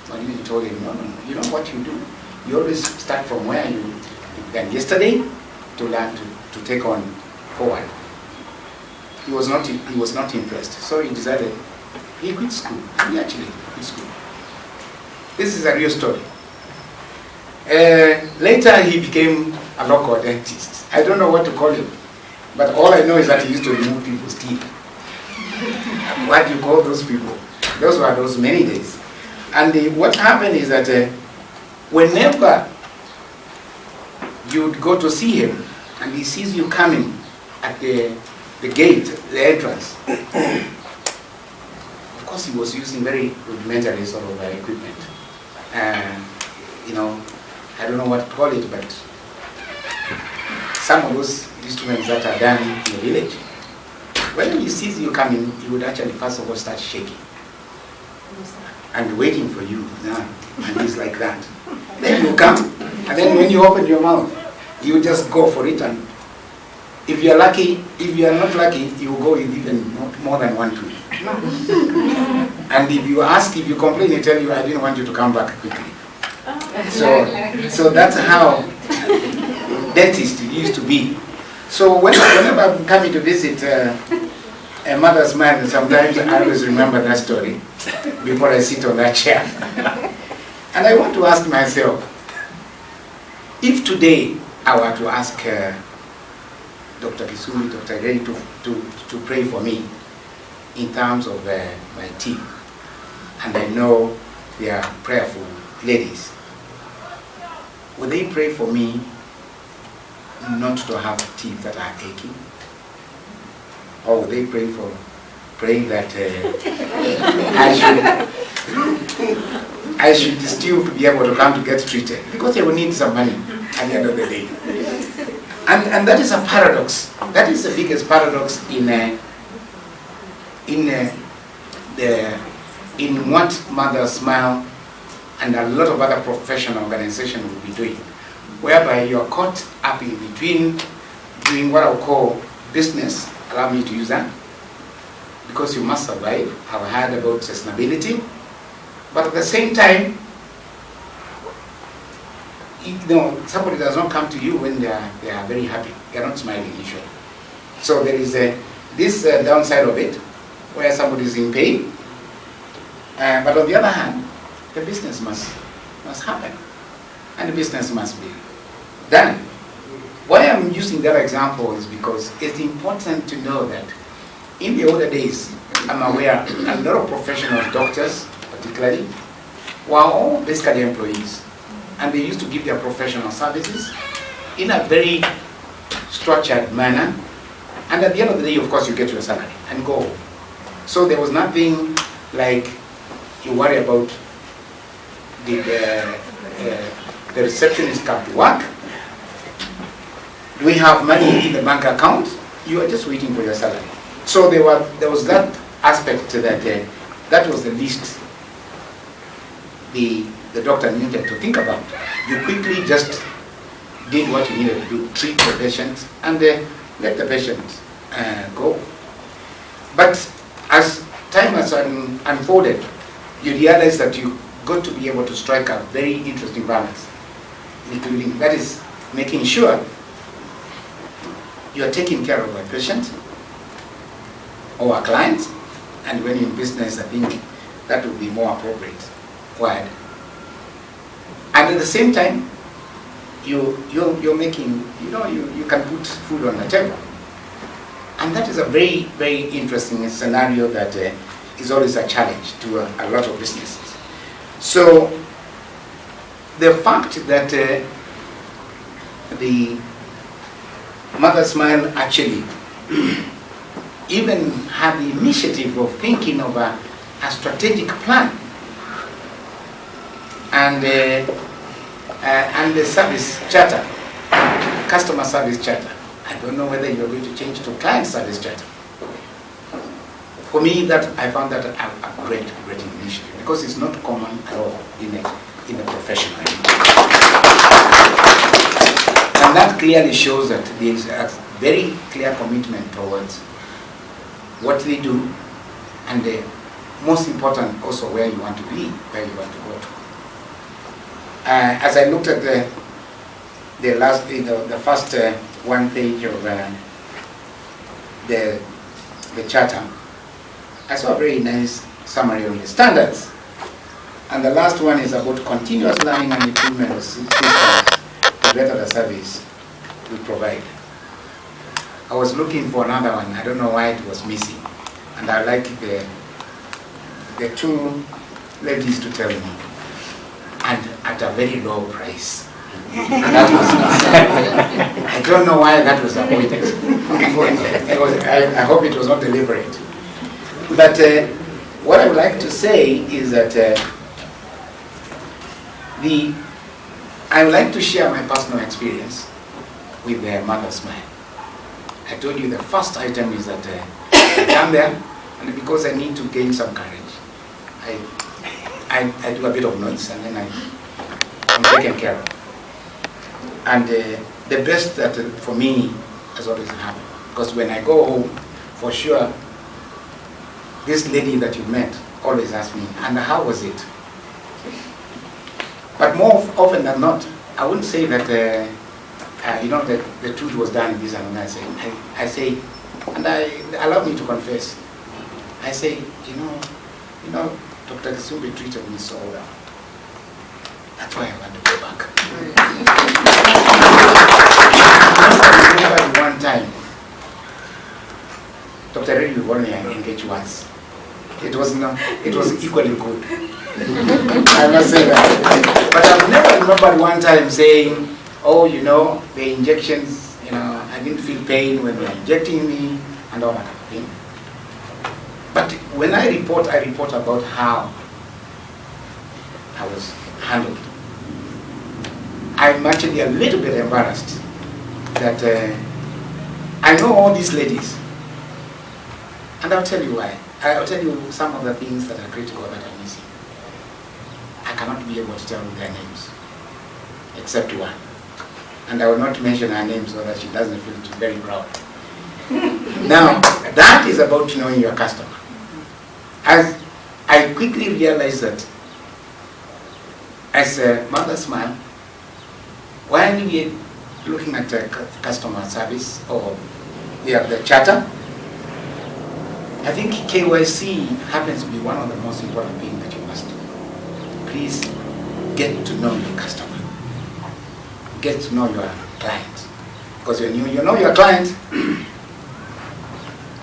Madiman told him, no, you know what you do? You always start from where you began yesterday to learn to take on forward. He was not impressed. So he decided, he quit school. He actually quit school. This is a real story. Later he became a local dentist. I don't know what to call him, but all I know is that he used to remove people's teeth. What do you call those people? Those were those many days. And what happened is that whenever you'd go to see him and he sees you coming at the gate, the entrance, of course he was using very rudimentary sort of equipment. You know, I don't know what to call it, but some of those instruments that are done in the village, when he sees you coming, he would actually first of all start shaking and waiting for you, and he's like that. Then you come, and then when you open your mouth, you just go for it, and if you're lucky, if you are not lucky, you will go with even more than one tooth. And if you ask, if you complain, they tell you, I didn't want you to come back quickly. So that's how dentists used to be. So whenever I'm coming to visit a Mothersmile, sometimes I always remember that story before I sit on that chair. And I want to ask myself, if today I were to ask Dr. Kisumi, Dr. Ray to pray for me in terms of my teeth, and I know they are prayerful ladies, would they pray for me not to have teeth that are aching? Or would they pray that I should still be able to come to get treated? Because they will need some money at the end of the day. And that is a paradox. That is the biggest paradox in what Mothersmile and a lot of other professional organizations will be doing, whereby you are caught up in between doing what I'll call business, allow me to use that, because you must survive, have heard about sustainability, but at the same time, somebody does not come to you when they are very happy. They are not smiling usually. So there is this downside of it, where somebody is in pain, but on the other hand, the business must happen, and the business must be done. Why I'm using that example is because it's important to know that in the older days, I'm aware a lot of professional doctors, particularly, were all basically employees, and they used to give their professional services in a very structured manner, and at the end of the day, of course, you get your salary and go home. So there was nothing like you worry about the receptionist come to work. Do we have money in the bank account? You are just waiting for your salary. So there was that aspect to that. That was the least the doctor needed to think about. You quickly just did what you needed to do, treat the patient, and let the patient go. But as time has unfolded, you realize that you got to be able to strike a very interesting balance, including, that is, making sure you are taking care of a patient or a client, and when you're in business, I think that would be more appropriate word. And at the same time, you're making, you can put food on the table. And that is a very, very interesting scenario that is always a challenge to a lot of businesses. So the fact that the Mothersmile actually even had the initiative of thinking of a strategic plan and the service charter, customer service charter. I don't know whether you're going to change to client service charter. For me, I found that a great initiative, because it's not common at all in a profession. And that clearly shows that there is a very clear commitment towards what they do, and the most important also where you want to be, where you want to go to. As I looked at the first one page of the charter, I saw a very nice summary on the standards. And the last one is about continuous learning and improvement of systems to better the service we provide. I was looking for another one. I don't know why it was missing. And I like the two ladies to tell me. And at a very low price. And that was, I don't know why that was avoided. I hope it was not deliberate. But what I would like to say is that I would like to share my personal experience with Mothersmile. I told you the first item is that I come there, and because I need to gain some courage, I do a bit of noise, and then I'm taken care of. And the best that for me has always happened, because when I go home, for sure, this lady that you met always asks me, and how was it? But more often than not, I wouldn't say that the truth was done in this and that. I say, and allow me to confess. I say, you know, Dr. Kisumbi treated me so well. That's why I want to go back. I remember one time, Dr. Reddy will only engage once. It was equally good. I must say that. But I've never remembered one time saying, oh, the injections, I didn't feel pain when they were injecting me and all that kind of thing. But when I report about how I was handled. I'm actually a little bit embarrassed that I know all these ladies. And I'll tell you why. I'll tell you some of the things that are critical that are missing. I cannot be able to tell you their names, except one. And I will not mention her name so that she doesn't feel too very proud. Now, that is about knowing your customer. As I quickly realized that as a Mothersmile, when we are looking at customer service or the charter, I think KYC happens to be one of the most important things that you must do. Please get to know your customer. Get to know your client. Because when you know your client,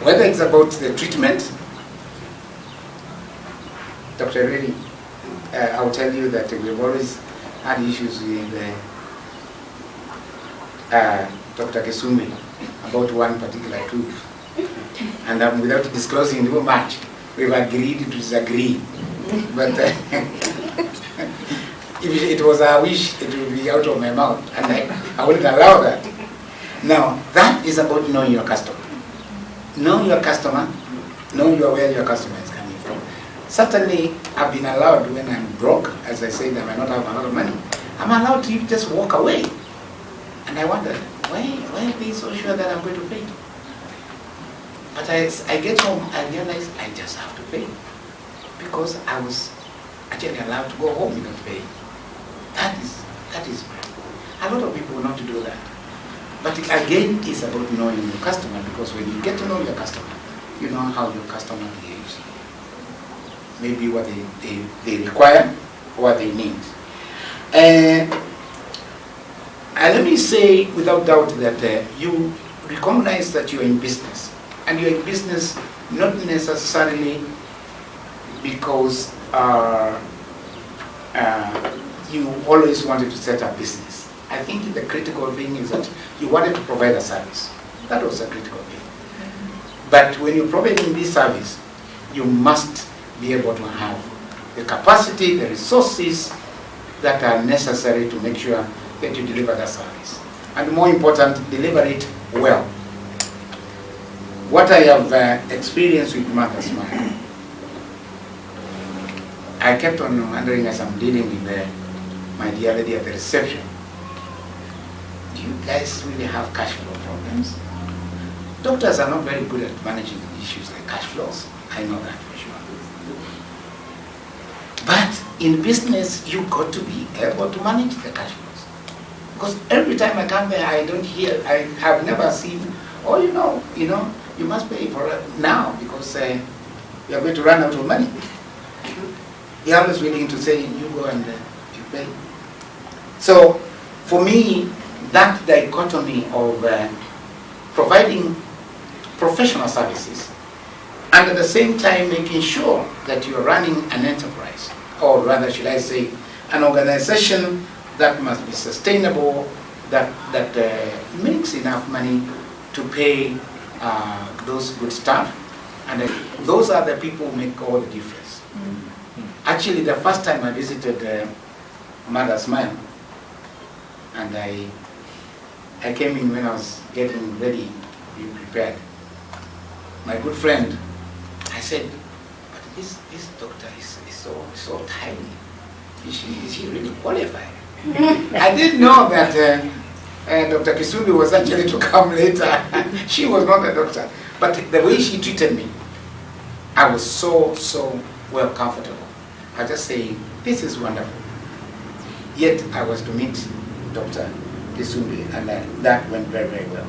whether it's about the treatment, Dr. Reddy, I'll tell you that we've always had issues with Dr. Kesumi about one particular tooth. And without disclosing too much, we've agreed to disagree. But if it was a wish, it would be out of my mouth, and I wouldn't allow that. Now, that is about knowing your customer. Know your customer, know where your customer is coming from. Certainly, I've been allowed when I'm broke, as I say, that I might not have a lot of money, I'm allowed to just walk away. And I wondered, why are they so sure that I'm going to pay? But as I get home, I realize I just have to pay. Because I was actually allowed to go home without paying. That is a lot of people will not do that. But again, it's about knowing your customer, because when you get to know your customer, you know how your customer behaves. Maybe what they require, what they need. And let me say without doubt that you recognize that you're in business. And you're in business not necessarily because you always wanted to set up business. I think the critical thing is that you wanted to provide a service. That was a critical thing. But when you're providing this service, you must be able to have the capacity, the resources that are necessary to make sure that you deliver that service. And more important, deliver it well. What I have experienced with Mothersmile, I kept on wondering as I'm dealing with my dear lady at the reception, do you guys really have cash flow problems? Doctors are not very good at managing issues like cash flows. I know that for sure. But in business, you've got to be able to manage the cash flows. Because every time I come there, I don't hear, I have never seen, oh, you must pay for it now because you're going to run out of money. We're always willing to say, you go and you pay. So, for me, that dichotomy of providing professional services and at the same time making sure that you're running an enterprise, or rather, should I say, an organization that must be sustainable, that makes enough money to pay those good staff, and those are the people who make all the difference. Actually, the first time I visited Mothersmile, and I came in when I was getting ready, being prepared. My good friend, I said, but this doctor is so tiny. Is she really qualified? I didn't know that Dr. Kisubi was actually to come later. She was not a doctor. But the way she treated me, I was so well comfortable. I just say, this is wonderful. Yet I was to meet Dr. Kisubi, and that went very, very well.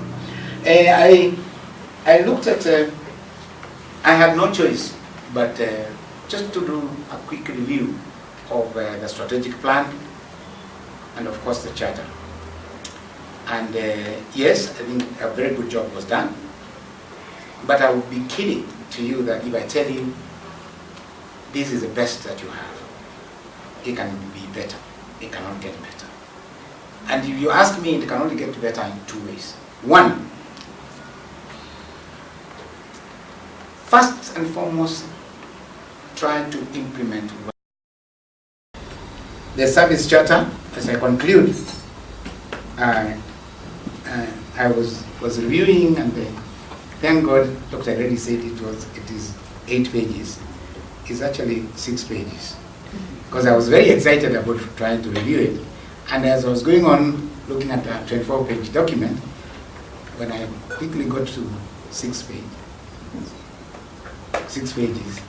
I looked at, I had no choice but just to do a quick review of the strategic plan and of course the charter. And yes, I think a very good job was done, but I would be kidding to you that if I tell you this is the best that you have, it can be better, it cannot get better. And if you ask me, it can only get better in two ways. One, first and foremost, trying to implement the service charter. As I conclude, I was reviewing, and thank God, Dr. Reddy said it is 8 pages. It's actually 6 pages, because I was very excited about trying to review it. And as I was going on looking at the 24-page document, when I quickly got to 6 pages,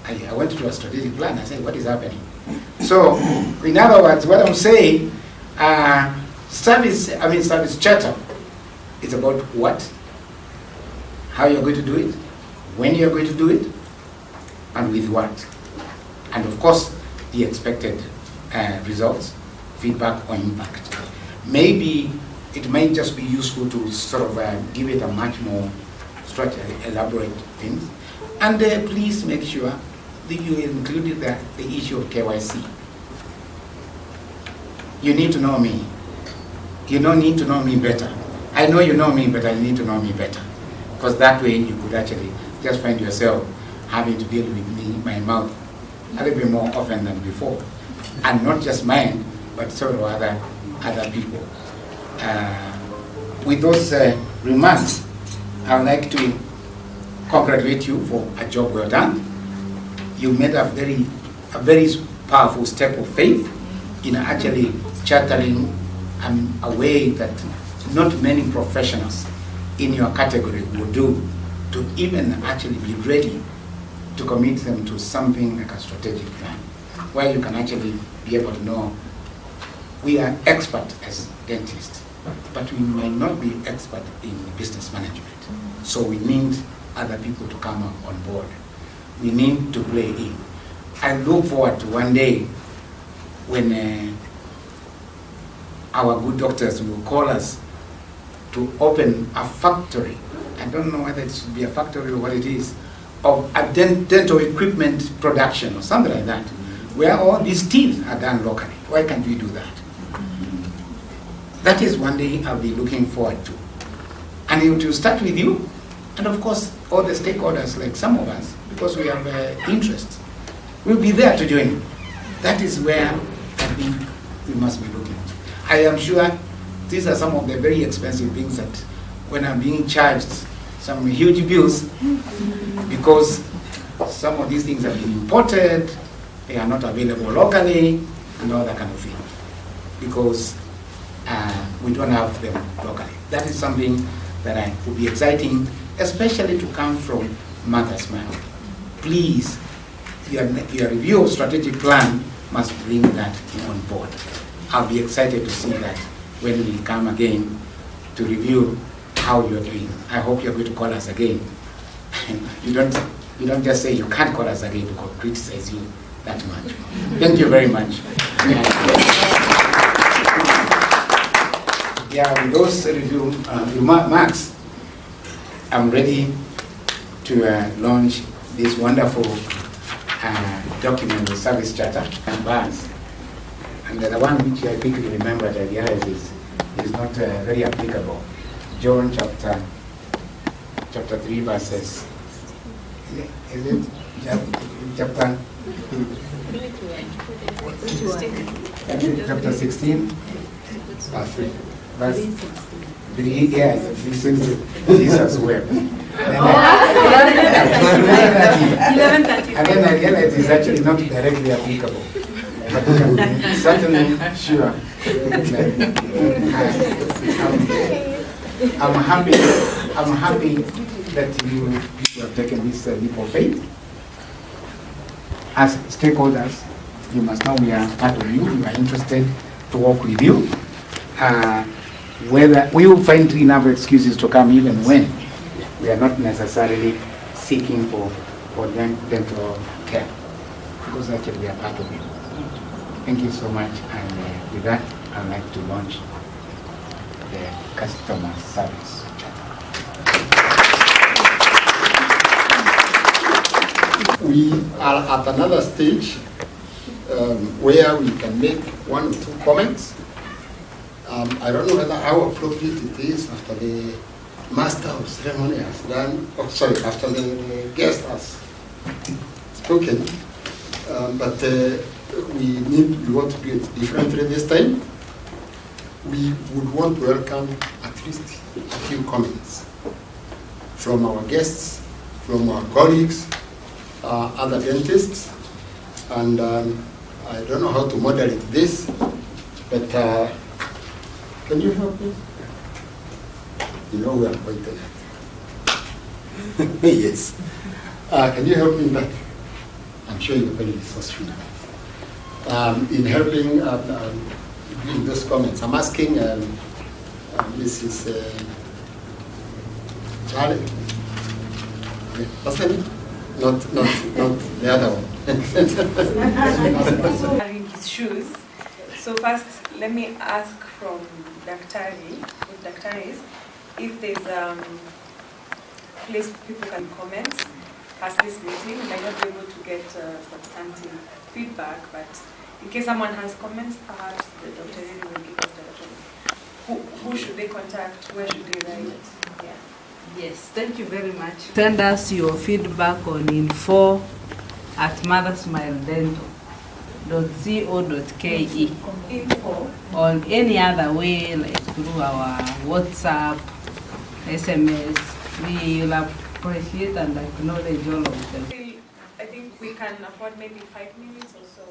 I went to a strategic plan. I said, what is happening? So, in other words, what I'm saying, service charter is about what, how you're going to do it, when you're going to do it, and with what. And of course, the expected results, feedback or impact. Maybe it might just be useful to sort of give it a much more structured, elaborate things. And please make sure that you included the issue of KYC. You need to know me. You don't need to know me better. I know you know me, but I need to know me better. Because that way you could actually just find yourself having to deal with me, my mouth, a little bit more often than before. And not just mine, but several other people. With those remarks, I would like to congratulate you for a job well done. You made a very powerful step of faith in actually chartering a way that not many professionals in your category would do, to even actually be ready to commit them to something like a strategic plan, where you can actually be able to know we are expert as dentists, but we might not be expert in business management. So we need other people to come on board. We need to play in. I look forward to one day when our good doctors will call us to open a factory. I don't know whether it should be a factory or what it is, of a dental equipment production or something like that, where all these teeth are done locally. Why can't we do that? That is one day I'll be looking forward to. And it will start with you, and of course all the stakeholders, like some of us, because we have interest. We'll be there to join you. That is where I think we must be looking. I am sure these are some of the very expensive things that when I'm being charged some huge bills, because some of these things have been imported, they are not available locally, and all that kind of thing, because we don't have them locally. That is something that would be exciting, especially to come from Mothersmile. Please, your review of strategic plan must bring that on board. I'll be excited to see that when we come again to review how you're doing. I hope you're going to call us again. You don't just say you can't call us again to criticize you. that much. Thank you very much. Yeah, with those review remarks, I'm ready to launch this wonderful document, the service charter and bans. And the one which I quickly remembered I realized is not very applicable. John chapter 3 verses, is it chapter 16 verse 3, yes, Jesus wept. And then I realized it's actually not directly applicable. But I'm certainly sure. I'm happy that you have taken this leap of faith. As stakeholders, you must know we are part of you. We are interested to work with you. Whether we will find enough excuses to come even when we are not necessarily seeking for dental care, because actually we are part of it. Thank you so much, and with that, I'd like to launch the customer service charter. We are at another stage where we can make 1 or 2 comments. I don't know whether how appropriate it is after the master of ceremony has done, after the guest has spoken, but we want to do it differently this time. We would want to welcome at least a few comments from our guests, from our colleagues, other dentists, and I don't know how to moderate this, but can you help me? You know we are pointed at. Yes. Can you help me in that? I'm sure you're very resourceful in helping in those comments. I'm asking Mrs. Charlie. What's her name? Not the other one. Having his shoes. So first, let me ask from Daktari, if there's a place people can comment past this meeting. We might not be able to get substantive feedback, but in case someone has comments, perhaps the Dr. will give us direction. Who should they contact? Where should they write? Yeah. Yes, thank you very much. Send us your feedback on info@mothersmiledental.co.ke on any other way, like through our WhatsApp, SMS. We will appreciate and acknowledge all of them. I think we can afford maybe 5 minutes or so.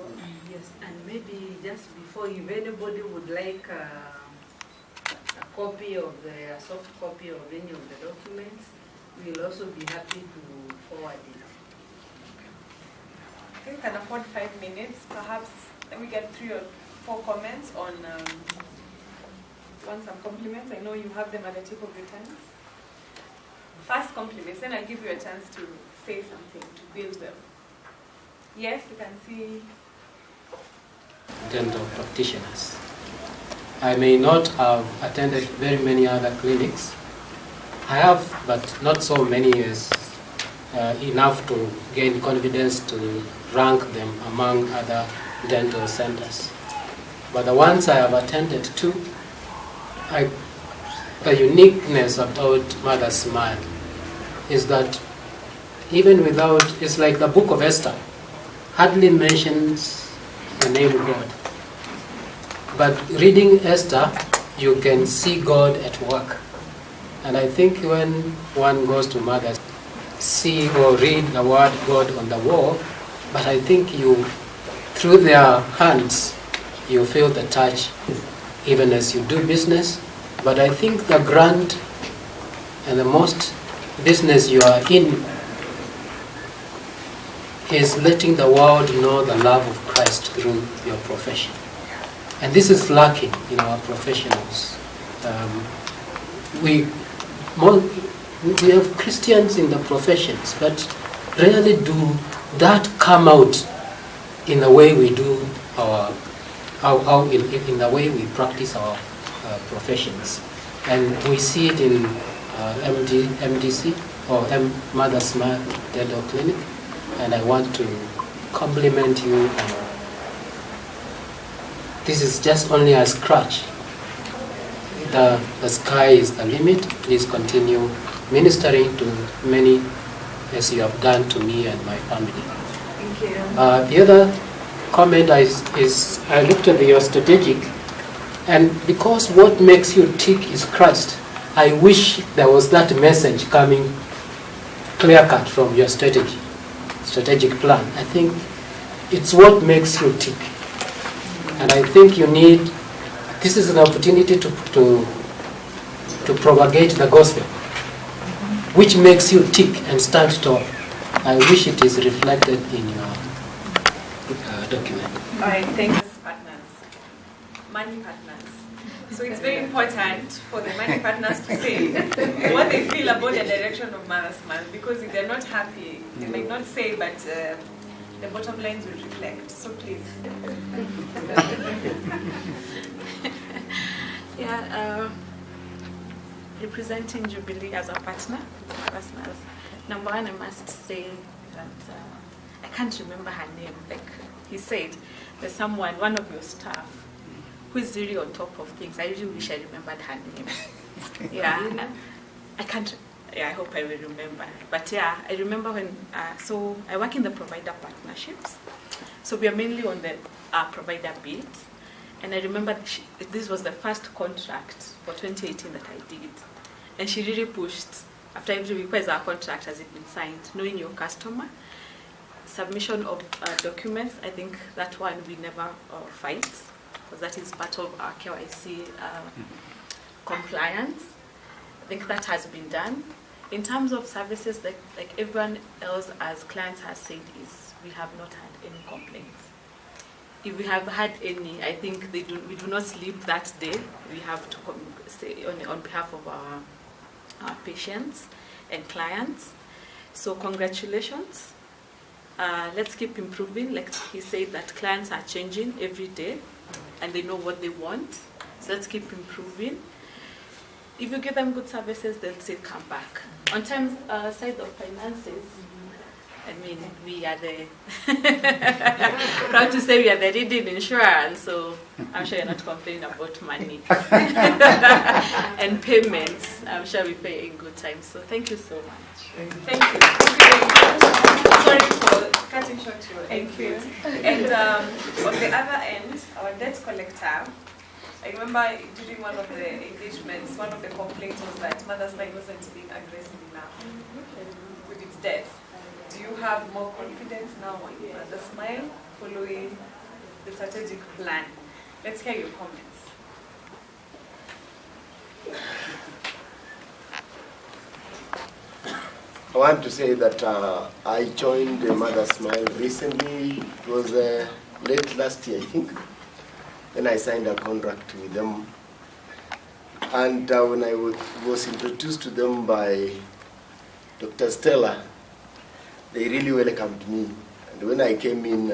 Yes, and maybe just before, if anybody would like a soft copy of any of the documents, we'll also be happy to forward it. I think we can afford 5 minutes. Perhaps let me get 3 or 4 comments on some compliments. I know you have them at the tip of your tongues. First compliments, then I'll give you a chance to say something to build them. Yes, you can see. Dental practitioners. I may not have attended very many other clinics. I have, but not so many as enough to gain confidence to rank them among other dental centers. But the ones I have attended to, the uniqueness about Mothersmile is that even without, it's like the book of Esther, hardly mentions the name God. But reading Esther, you can see God at work. And I think when one goes to Mothers, see or read the word God on the wall, but I think through their hands, you feel the touch, even as you do business. But I think the grand and the most business you are in is letting the world know the love of Christ through your profession. And this is lacking in our professionals. We have Christians in the professions, but rarely do that come out in the way we do our, in the way we practice our professions. And we see it in MDC, or Mothersmile Dental Clinic, and I want to compliment you. This is just only a scratch. The sky is the limit. Please continue ministering to many as you have done to me and my family. Thank you. The other comment is I looked at your strategic, and because what makes you tick is Christ, I wish there was that message coming clear-cut from your strategic plan. I think it's what makes you tick. And I think you need, this is an opportunity to propagate the gospel, which makes you tick and stand tall. I wish it is reflected in your document. All right, thanks. Partners, money partners. So it's very important for the money partners to say what they feel about the direction of Mothersmile, because if they're not happy, they may not say, but the bottom lines will reflect. So please. Representing Jubilee as a partner, Mothersmile. Number one, I must say that I can't remember her name. Like he said, there's someone, one of your staff, who is really on top of things. I really wish I remembered her name. Yeah, I can't. Yeah, I hope I will remember. But yeah, I remember when. So I work in the provider partnerships. So we are mainly on the provider bit. And I remember this was the first contract for 2018 that I did. And she really pushed, after every week, where's our contract, has it been signed? Knowing your customer, submission of documents, I think that one we never fight, because that is part of our KYC compliance. I think that has been done. In terms of services, like everyone else as clients has said, is we have not had any complaints. If we have had any, I think we do not sleep that day. We have to say on behalf of our patients and clients. So congratulations. Let's keep improving. Like he said, that clients are changing every day and they know what they want. So let's keep improving. If you give them good services, they'll still come back. On terms side of finances, I mean, we are the proud to say we are the leading insurance, so I'm sure you're not complaining about money. And payments, I'm sure we pay in good time. So thank you so much. Thank you. Sorry for cutting short your input. And on the other end, our debt collector, I remember during one of the engagements, one of the complaints was that Mothersmile wasn't being aggressive enough with its debt. Do you have more confidence now on Mothersmile following the strategic plan? Let's hear your comments. I want to say that I joined Mothersmile recently. It was late last year, I think. Then I signed a contract with them. And when I was introduced to them by Dr. Stella, they really welcomed me. And when I came in,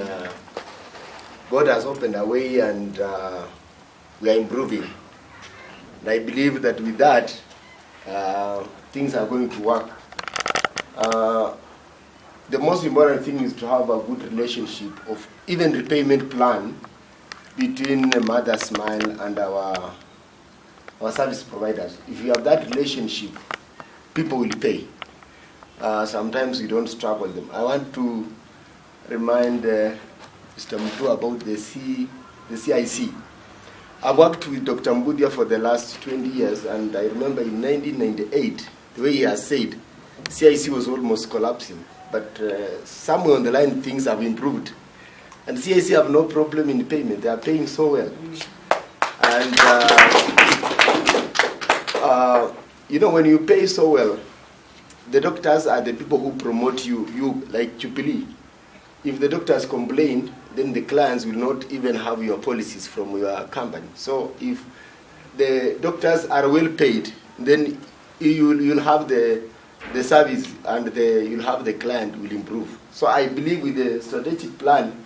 God has opened a way and we are improving. And I believe that with that, things are going to work. The most important thing is to have a good relationship of even repayment plan between Mothersmile and our service providers. If you have that relationship, people will pay. Sometimes you don't struggle them. I want to remind Mr. Mutu about the CIC. I've worked with Dr. Mbudia for the last 20 years, and I remember in 1998, the way he has said, CIC was almost collapsing. But somewhere on the line, things have improved. And CIC have no problem in payment. They are paying so well. And, you know, when you pay so well, the doctors are the people who promote you like Jubilee. If the doctors complain, then the clients will not even have your policies from your company. So if the doctors are well paid, then you'll have the service and you'll have the client will improve. So I believe with the strategic plan,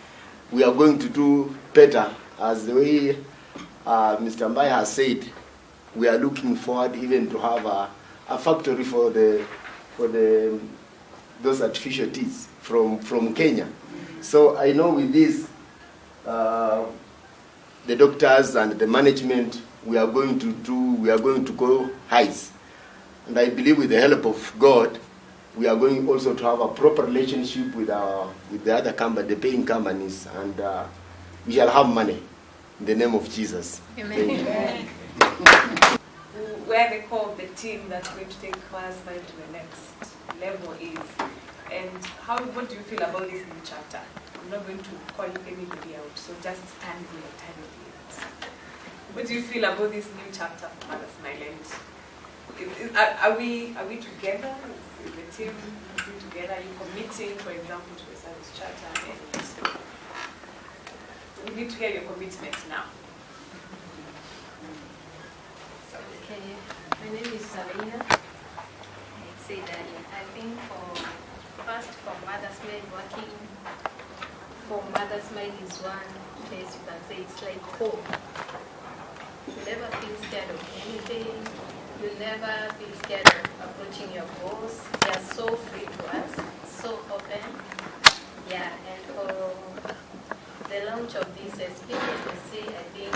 we are going to do better, as the way Mr. Mbai has said. We are looking forward even to have a factory for those artificial teeth from Kenya. So I know with this, the doctors and the management, we are going to go heights. And I believe with the help of God, we are going also to have a proper relationship with the other company, the paying companies, and we shall have money in the name of Jesus. Amen. Where the core of the team that's going to take Mothersmile to the next level is, and what do you feel about this new chapter? I'm not going to call anybody out, so just stand here and tell me. What do you feel about this new chapter for Mothersmile? Are we together? Is the team together? Are you committing, for example, to the service charter? We need to hear your commitment now. Okay, my name is Sabina. I said earlier, I think for Mothersmile, working for Mothersmile is one place you can say it's like home. You never feel scared of anything. You'll never feel scared of approaching your boss. They are so free to us, so open. Yeah, and for the launch of this SPAC, I think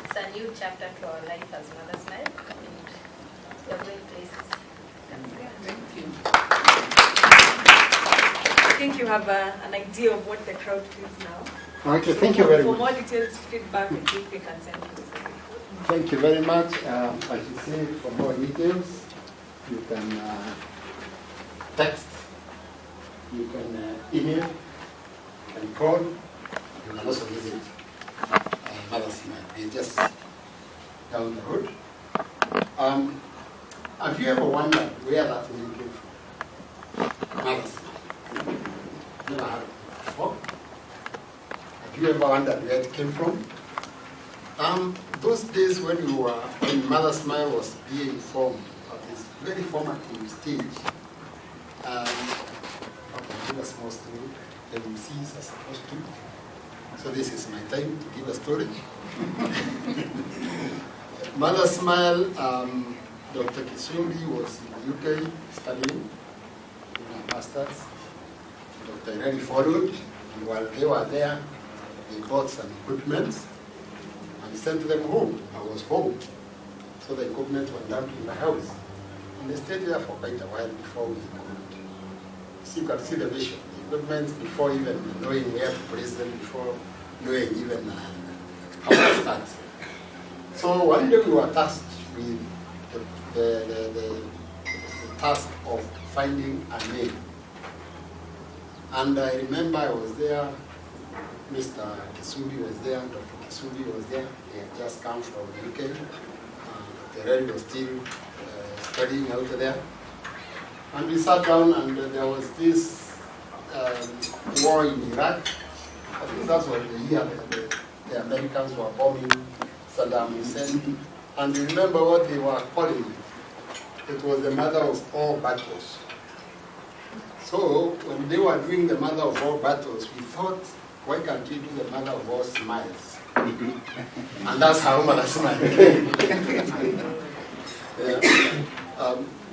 it's a new chapter to our life as Mothersmile, and we are going places. Thank you. I think you have an idea of what the crowd feels now. Okay, thank you very much. For much. more detailed feedback, I think we can send you. Thank you very much. As you say, for more details, you can text, you can email, you can call, you can also visit Mothersmile. We're just down the road. Have you ever wondered where that name came from? Mothersmile. Never heard of it before. Have you ever wondered where it came from? Those days when Mothersmile was being formed at this very formative stage, okay, give a small story. MCs are supposed to. So this is my time to give a story. Mothersmile, Dr. Kisumbi was in the UK studying in a master's. Dr. Irani followed, and while they were there, they bought some equipment and sent them home. I was home. So the equipment went down to the house. And they stayed there for quite a while before we could. So you can see the vision. The equipment before even knowing where to place them, before knowing even how to start. So one day we were tasked with the task of finding a name. And I remember I was there, Mr. Kisumbi was there, Dr. Kisumbi was there. They had just come from the UK. Dr. Red was still studying out there. And we sat down and there was this war in Iraq. I think that was the year the Americans were bombing Saddam Hussein. And you remember what they were calling it? It was the mother of all battles. So when they were doing the mother of all battles, we thought, why can't we do the mother of all smiles? And that's how Mothersmile became.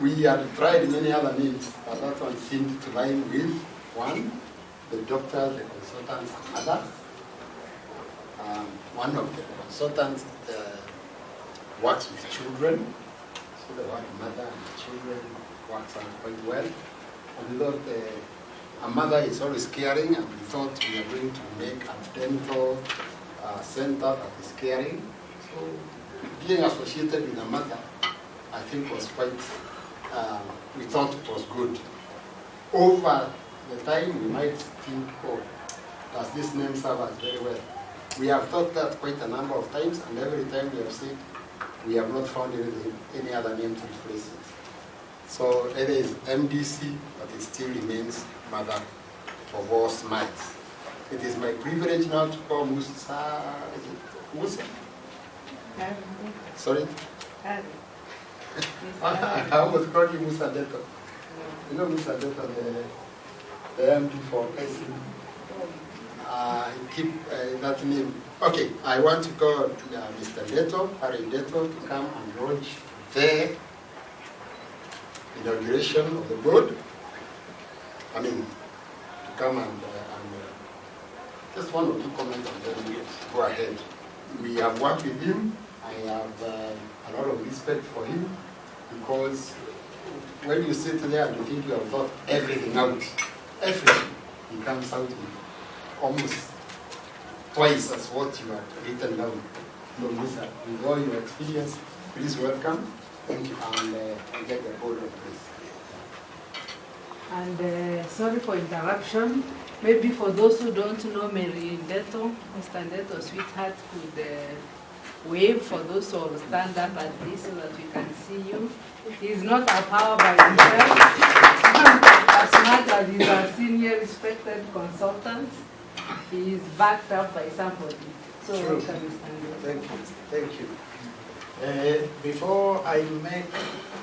We had tried many other names, but that one seemed to line with one, the doctor, the consultants, and others. One of the consultants works with children, so the word mother and children works out quite well. And we thought a mother is always caring, and we thought we are going to make a dental center that is caring. So being associated with a mother, I think was quite, we thought it was good. Over the time, we might think, oh, does this name serve us very well? We have thought that quite a number of times, and every time we have said, we have not found any other name to replace it. So it is MDC, but it still remains Mother of All Smiles. It is my privilege now to call Musa, is it Musa? Sorry? I almost called you Musa Deto. You know Musa Deto, the MD for President. keep that name. Okay, I want to call Mr. Leto, Harry Leto, to come and launch the inauguration of the board. I mean, to come and just one or two comments and then go ahead. We have worked with him. I have a lot of respect for him because when you sit there and you think you have thought everything out, everything, he comes out with almost twice as what you have written down. So, Lisa, with all your experience, please welcome. Thank you. And get the board of praise. And sorry for interruption. Maybe for those who don't know Mary Ndeto, Mr. Ndeto, sweetheart, could wave for those who will stand up at this so that we can see you. He's not a power by himself. As much as he's a senior respected consultant, he is backed up by somebody. So True. welcome, Mr. Ndeto. Thank you. Thank you. Before I make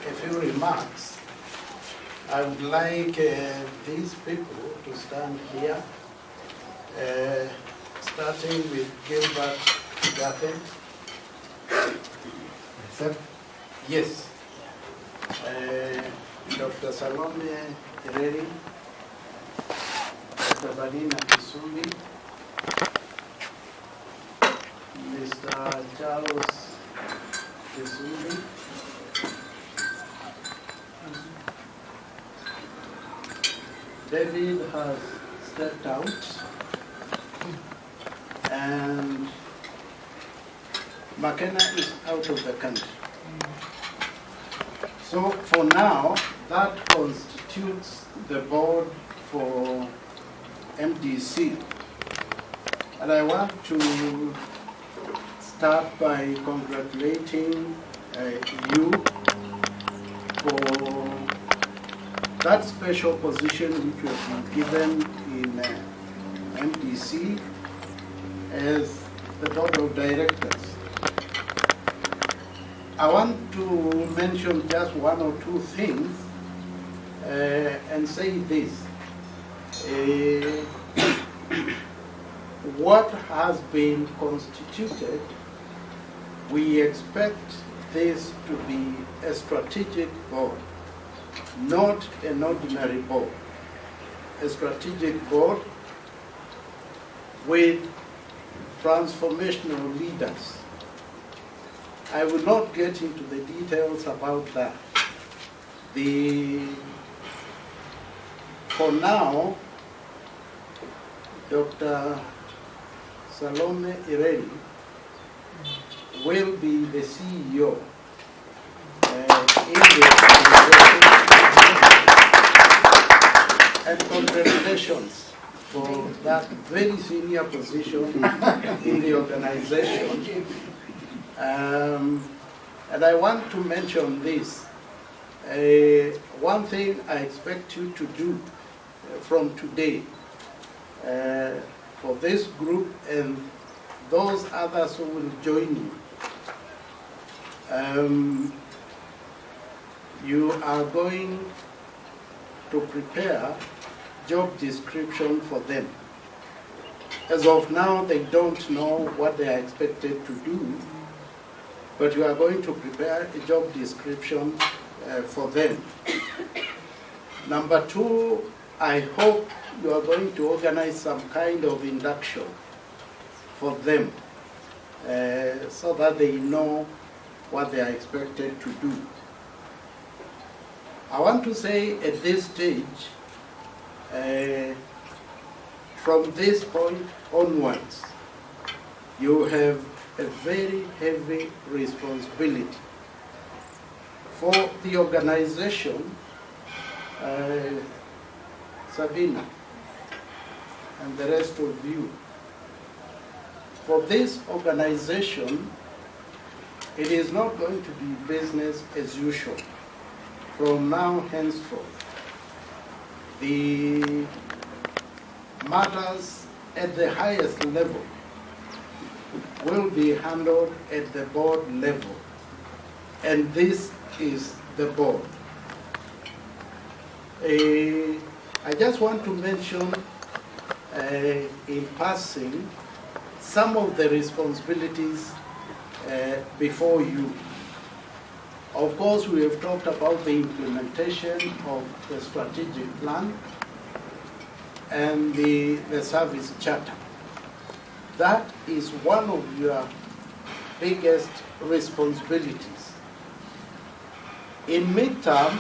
a few remarks, I would like these people to stand here, starting with Gilbert Gathe. Sir? Yes. Dr. Salome Tereri, Dr. Badina Kisumbi, Mr. Charles Kisumbi, David has stepped out, and McKenna is out of the country. So for now, that constitutes the board for MDC. And I want to start by congratulating you for that special position which you have been given in MDC as the board of directors. I want to mention just one or two things and say this. What has been constituted, we expect this to be a strategic board, not an ordinary board. A strategic board with transformational leaders. I will not get into the details about that. For now, Dr. Salome Ireri will be the CEO in the organization. And congratulations for that very senior position in the organization. And I want to mention this. One thing I expect you to do from today for this group and those others who will join you, you are going to prepare job description for them. As of now, they don't know what they are expected to do, but you are going to prepare a job description for them. Number two, I hope you are going to organize some kind of induction for them so that they know what they are expected to do. I want to say at this stage, from this point onwards, you have a very heavy responsibility for the organization. Sabina and the rest of you. For this organization, it is not going to be business as usual. From now henceforth, the matters at the highest level will be handled at the board level. And this is the board. I just want to mention in passing some of the responsibilities before you. Of course, we have talked about the implementation of the strategic plan and the service charter. That is one of your biggest responsibilities. In midterm,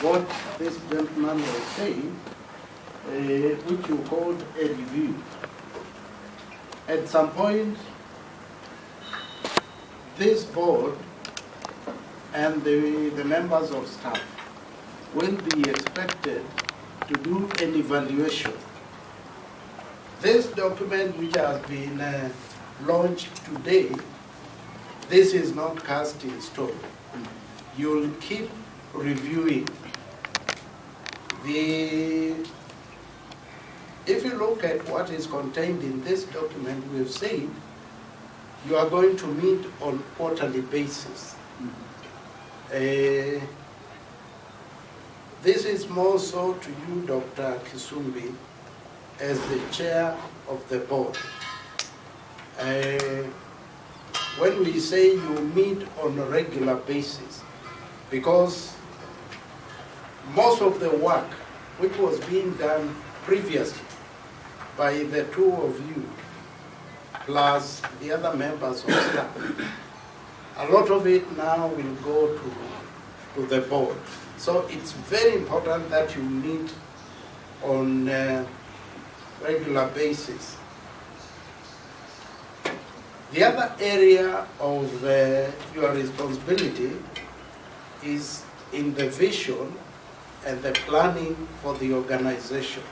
what this gentleman was saying, which you called a review. At some point, this board and the members of staff will be expected to do an evaluation. This document which has been launched today, this is not cast in stone. You'll keep reviewing. If you look at what is contained in this document, we've said you are going to meet on quarterly basis. This is more so to you, Dr. Kisumbi, as the chair of the board. When we say you meet on a regular basis, because most of the work which was being done previously by the two of you, plus the other members of staff, a lot of it now will go to the board. So it's very important that you meet on a regular basis. The other area of your responsibility is in the vision and the planning for the organization.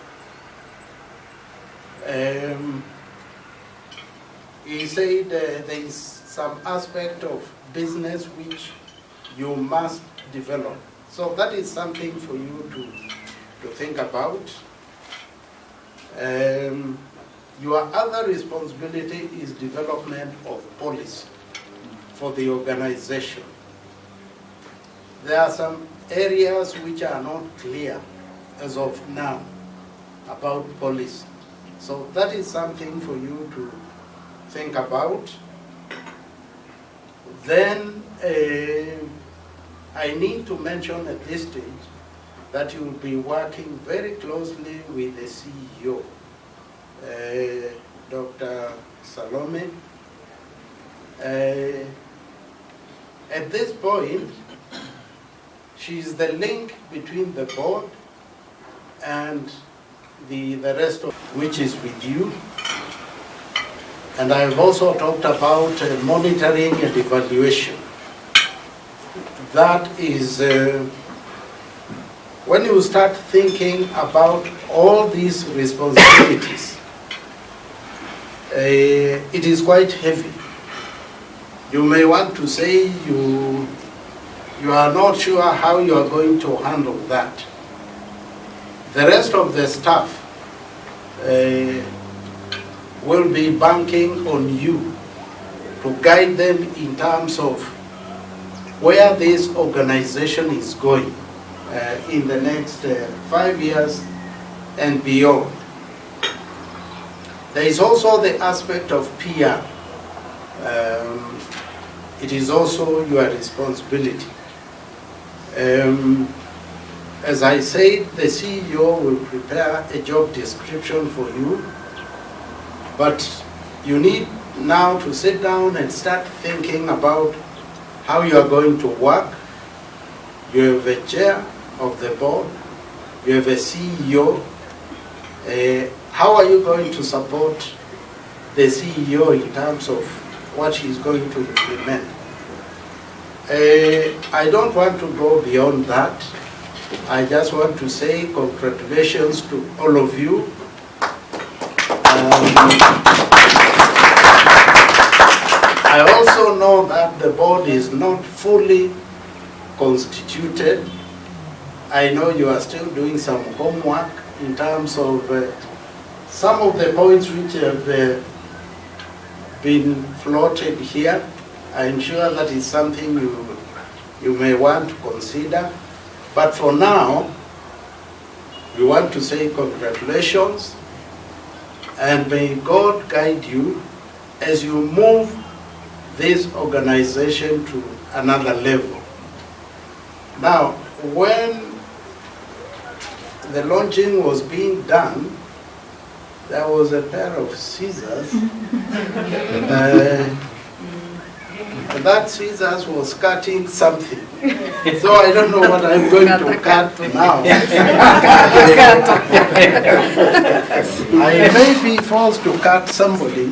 He said there is some aspect of business which you must develop. So that is something for you to think about. Your other responsibility is development of policy for the organization. There are some areas which are not clear as of now about policy. So that is something for you to think about. Then I need to mention at this stage that you will be working very closely with the CEO, Dr. Salome. At this point, she is the link between the board and the rest of which is with you. And I have also talked about monitoring and evaluation. That is, when you start thinking about all these responsibilities, it is quite heavy. You may want to say you are not sure how you are going to handle that. The rest of the staff will be banking on you to guide them in terms of where this organization is going in the next 5 years and beyond. There is also the aspect of PR. It is also your responsibility. As I said, the CEO will prepare a job description for you, but you need now to sit down and start thinking about how you are going to work. You have a chair of the board, you have a CEO. How are you going to support the CEO in terms of what he's going to implement? I don't want to go beyond that. I just want to say congratulations to all of you. I also know that the board is not fully constituted. I know you are still doing some homework in terms of some of the points which have been floated here. I'm sure that is something you may want to consider. But for now, we want to say congratulations, and may God guide you as you move this organization to another level. Now, when the launching was being done, there was a pair of scissors. That scissors was cutting something. So I don't know what I'm going to cut now. I may be forced to cut somebody.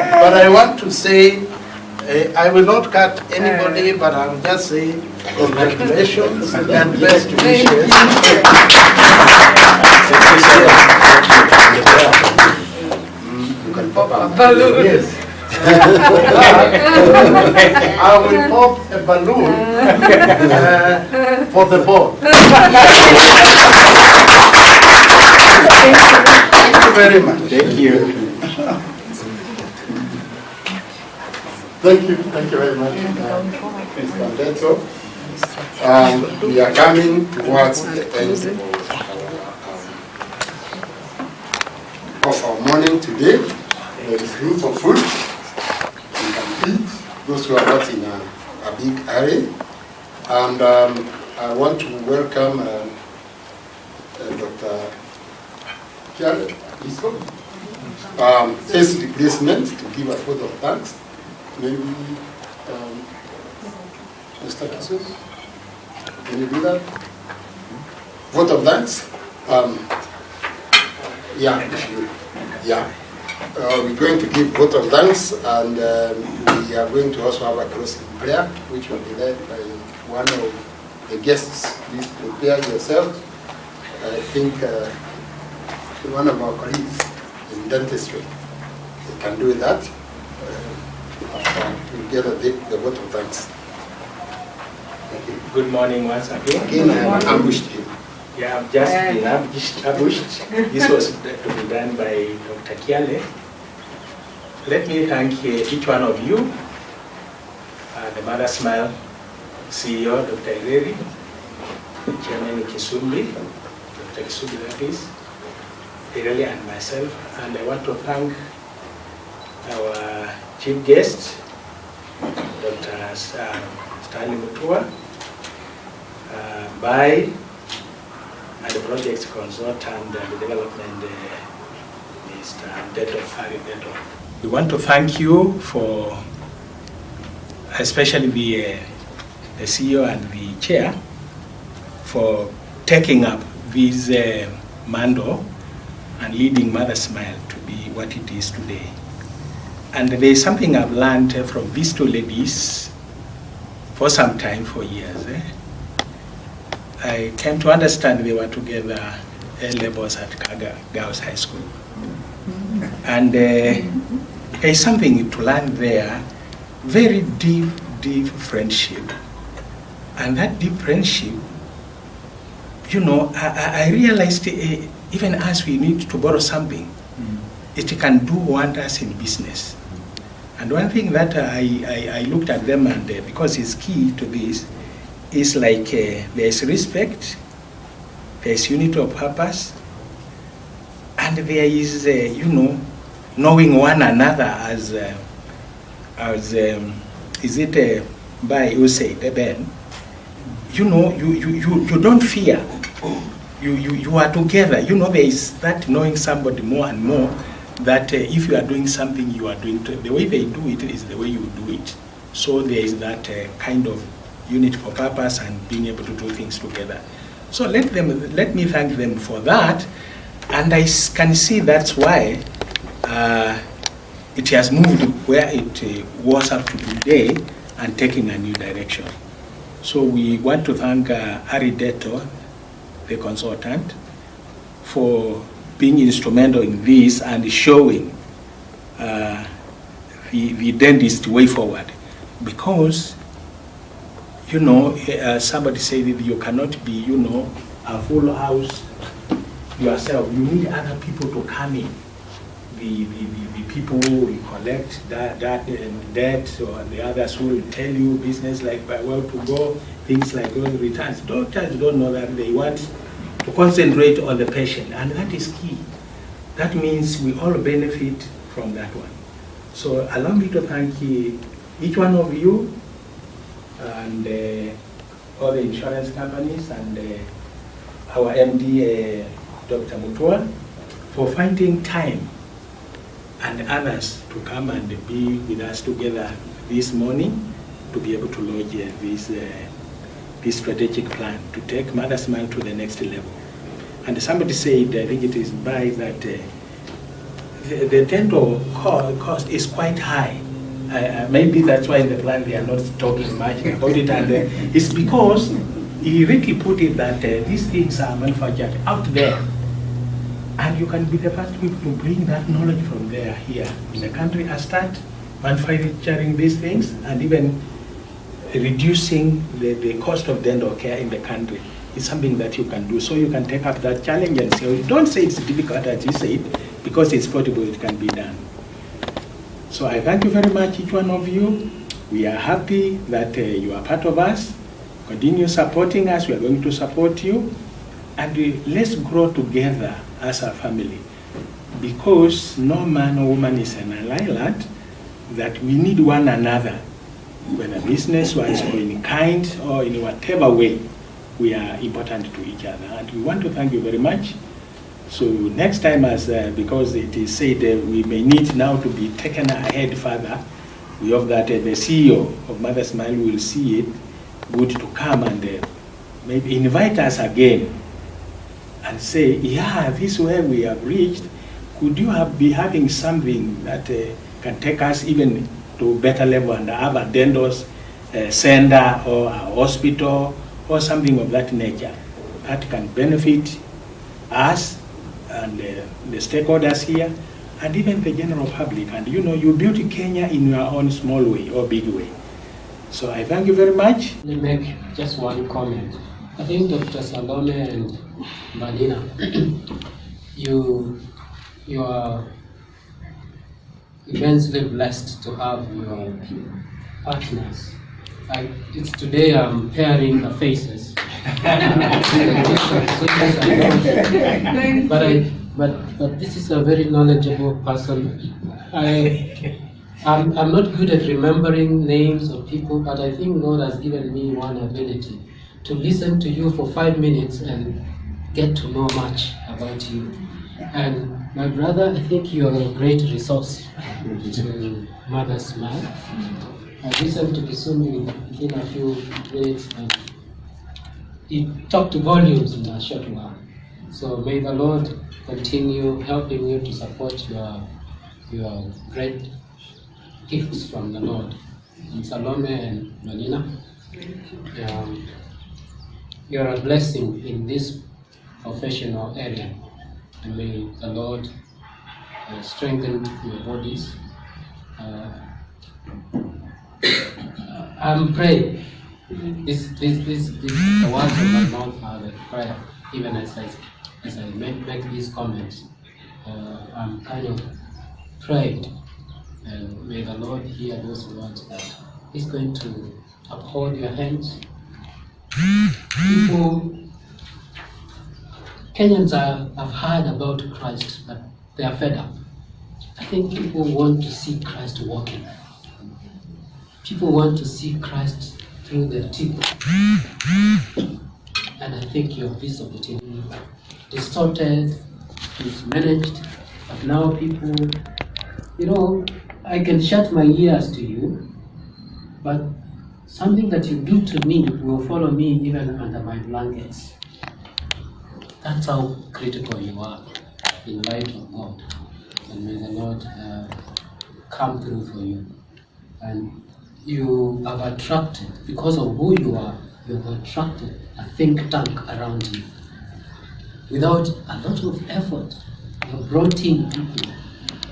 But I want to say, I will not cut anybody, but I will just say congratulations and best wishes. You can pop a balloon. Yes. I will pop a balloon for the board. Thank you very much. Thank you. Thank you very much, Mr. Denso. We are coming towards the end of our morning today. There is room for food. We can eat, those who are not in a big hurry. And I want to welcome Dr. Kiale Isko, first replacement, to give a vote of thanks. Maybe Mr. Kasus, can you do that? Vote of thanks? We're going to give vote of thanks, and we are going to also have a closing prayer, which will be led by one of the guests. Please prepare yourself. I think one of our colleagues in dentistry, they can do that. Together the vote of thanks. Thank you. Good morning once again. Again, I have ambushed you. Yeah, I've just been ambushed. This was to be done by Dr. Kiale. Let me thank each one of you, the Mothersmile CEO, Dr. Ireri, Chairman Kisumbi, Dr. Kisumbi that is, Ireri and myself, and I want to thank our chief guest, Dr. Stanley Mutua, by and the project consultant and the development, Mr. Ari Deto. We want to thank you for, especially the CEO and the chair, for taking up this mantle and leading Mothersmile to be what it is today. And there is something I've learned from these two ladies for some time, for years. I came to understand they were together A-levels at Kaga Girls High School. And there is something to learn there, very deep, deep friendship. And that deep friendship, you know, I realized even as we need to borrow something, it can do wonders in business. And one thing that I looked at them, and because it's key to this, is like there is respect, there is unity of purpose, and there is, you know, knowing one another as is it by you say the Ben? You know, you don't fear. You are together. You know, there is that knowing somebody more and more, that if you are doing something, you are doing the way they do it is the way you do it. So there is that kind of unit for purpose and being able to do things together. So let me thank them for that, and I can see that's why it has moved where it was up to today and taking a new direction. So we want to thank Ari Deto, the consultant, for being instrumental in this and showing the dentist way forward. Because, you know, somebody said that you cannot be, you know, a full house yourself. You need other people to come in. the people who collect that debt, or the others who will tell you business like where to go, things like those returns. Doctors don't know that. They want to concentrate on the patient, and that is key. That means we all benefit from that one. So allow me to thank each one of you and all the insurance companies and our MD, Dr. Mutua, for finding time and others to come and be with us together this morning to be able to launch this strategic plan to take Mothersmile to the next level. And somebody said, I think it is by that the dental cost is quite high. Maybe that's why in the plan they are not talking much about it, and it's because he really put it that these things are manufactured out there, and you can be the first people to bring that knowledge from there here in the country and start manufacturing these things and even reducing the cost of dental care in the country. It's something that you can do, so you can take up that challenge and say, don't say it's difficult as you say it, because it's possible, it can be done. So I thank you very much, each one of you. We are happy that you are part of us. Continue supporting us. We are going to support you. And let's grow together as a family. Because no man or woman is an island, that we need one another. Whether business-wise or in kind or in whatever way, we are important to each other. And we want to thank you very much. So next time, because it is said we may need now to be taken ahead further, we hope that the CEO of Mothersmile will see it good to come and maybe invite us again and say, yeah, this is where we have reached. Could you be having something that can take us even to a better level and have a dental center or a hospital or something of that nature that can benefit us and the stakeholders here, and even the general public. And you built Kenya in your own small way or big way. So I thank you very much. Let me make just one comment. I think Dr. Salome and Vanina, you are immensely blessed to have your partners. It's today I'm pairing the faces. But this is a very knowledgeable person. I'm not good at remembering names of people, but I think God has given me one ability to listen to you for 5 minutes and get to know much about you. And my brother, I think you are a great resource to Mothersmile. I listened to Kisumi within a few minutes, and he talked volumes in a short while. So may the Lord continue helping you to support your great gifts from the Lord. And Salome and Manina, you're a blessing in this professional area. And may the Lord strengthen your bodies. I'm praying. The words of my mouth are the prayer. Even as I make these comments, I'm kind of praying, and may the Lord hear those words that He's going to uphold your hands. Kenyans have heard about Christ, but they are fed up. I think people want to see Christ walking. People want to see Christ through their teeth. And I think you have this opportunity. Distorted, mismanaged, but now people, I can shut my ears to you, but something that you do to me will follow me even under my blankets. That's how critical you are in light of God. And may the Lord come through for you. And you have attracted, because of who you are, you have attracted a think tank around you. Without a lot of effort, you have brought in people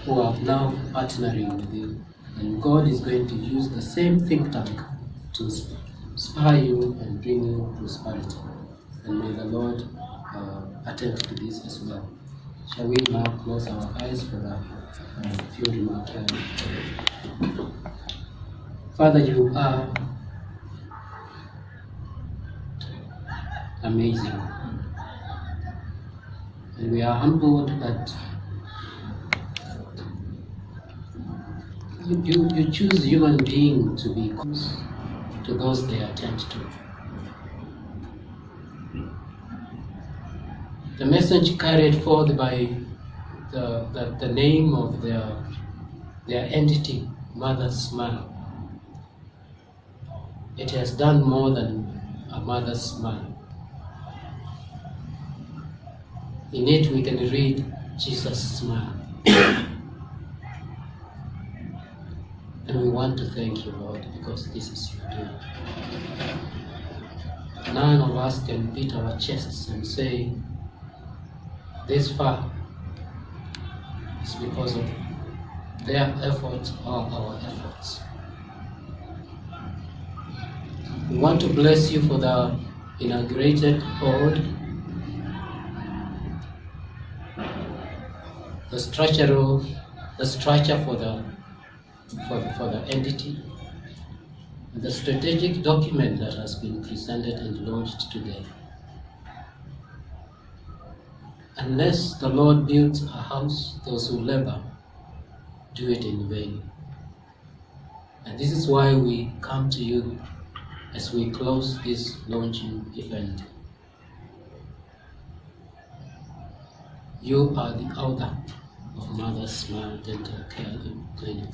who are now partnering with you. And God is going to use the same think tank to inspire you and bring you prosperity. And may the Lord attend to this as well. Shall we now close our eyes for a a few remarks. Father, you are amazing. And we are humbled that you choose human beings to be close to those they attend to. The message carried forth by the name of their entity, Mothersmile. It has done more than a mother's smile. In it we can read Jesus' smile. And we want to thank you, Lord, because this is your doing. None of us can beat our chests and say, this far is because of their efforts or our efforts. We want to bless you for the inaugurated board, the structure for the entity, and the strategic document that has been presented and launched today. Unless the Lord builds a house, those who labor do it in vain. And this is why we come to you as we close this launching event. You are the author of Mothersmile Dental Care Clinic.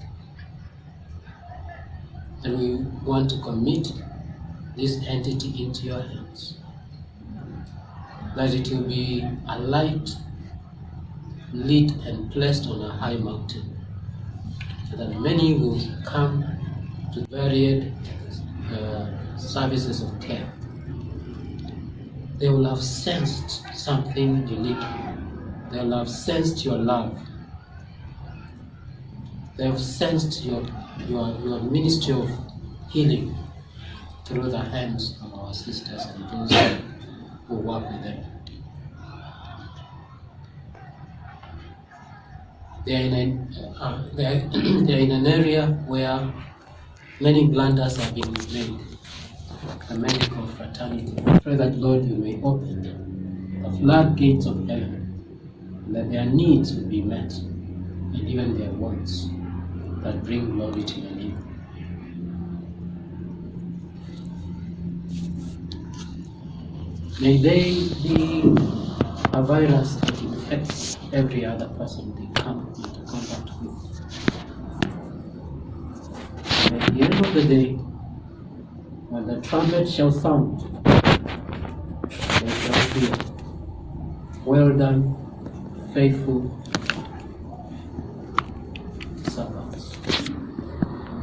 And we want to commit this entity into your hands, that it will be a light lit and placed on a high mountain, so that many will come to varied services of care. They will have sensed something unique. They will have sensed your love. They have sensed your ministry of healing through the hands of our sisters and those who work with them. They are in an area where many blunders have been made. The medical fraternity. Pray that, Lord, you may open the floodgates of heaven, and that their needs will be met, and even their wants that bring glory to your name. May they be a virus that infects every other person they come into contact with. And at the end of the day, when the trumpet shall sound, they shall hear, well done, faithful servants.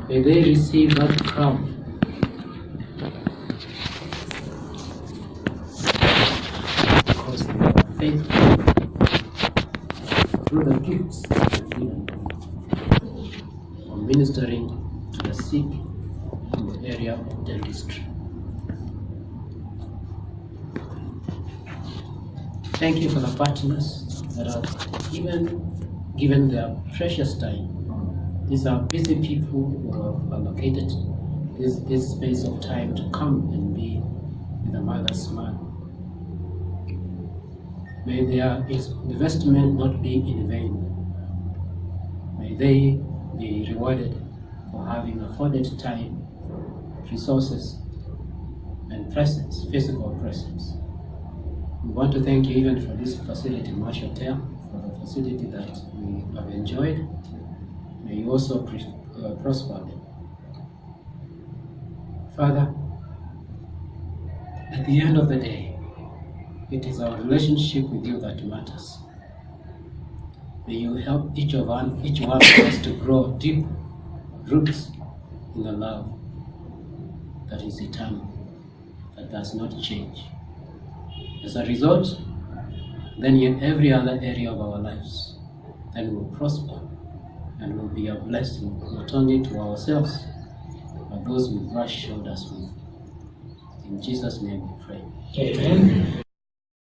May they receive that crown because they are faithful through the gifts given for ministering to the sick in the area of dentistry. Thank you for the partners that have even given their precious time. These are busy people who have allocated this space of time to come and be with the Mothersmile. May their investment not be in vain. May they be rewarded for having afforded time, resources, and presence, physical presence. We want to thank you even for this facility, Marshall Tea, for the facility that we have enjoyed. May you also prosper them. Father, at the end of the day, it is our relationship with you that matters. May you help each one of us to grow deep roots in the love that is eternal, that does not change. As a result, then in every other area of our lives, then we will prosper and will be a blessing not only to ourselves, but those we brush shoulders with. In Jesus' name we pray. Amen.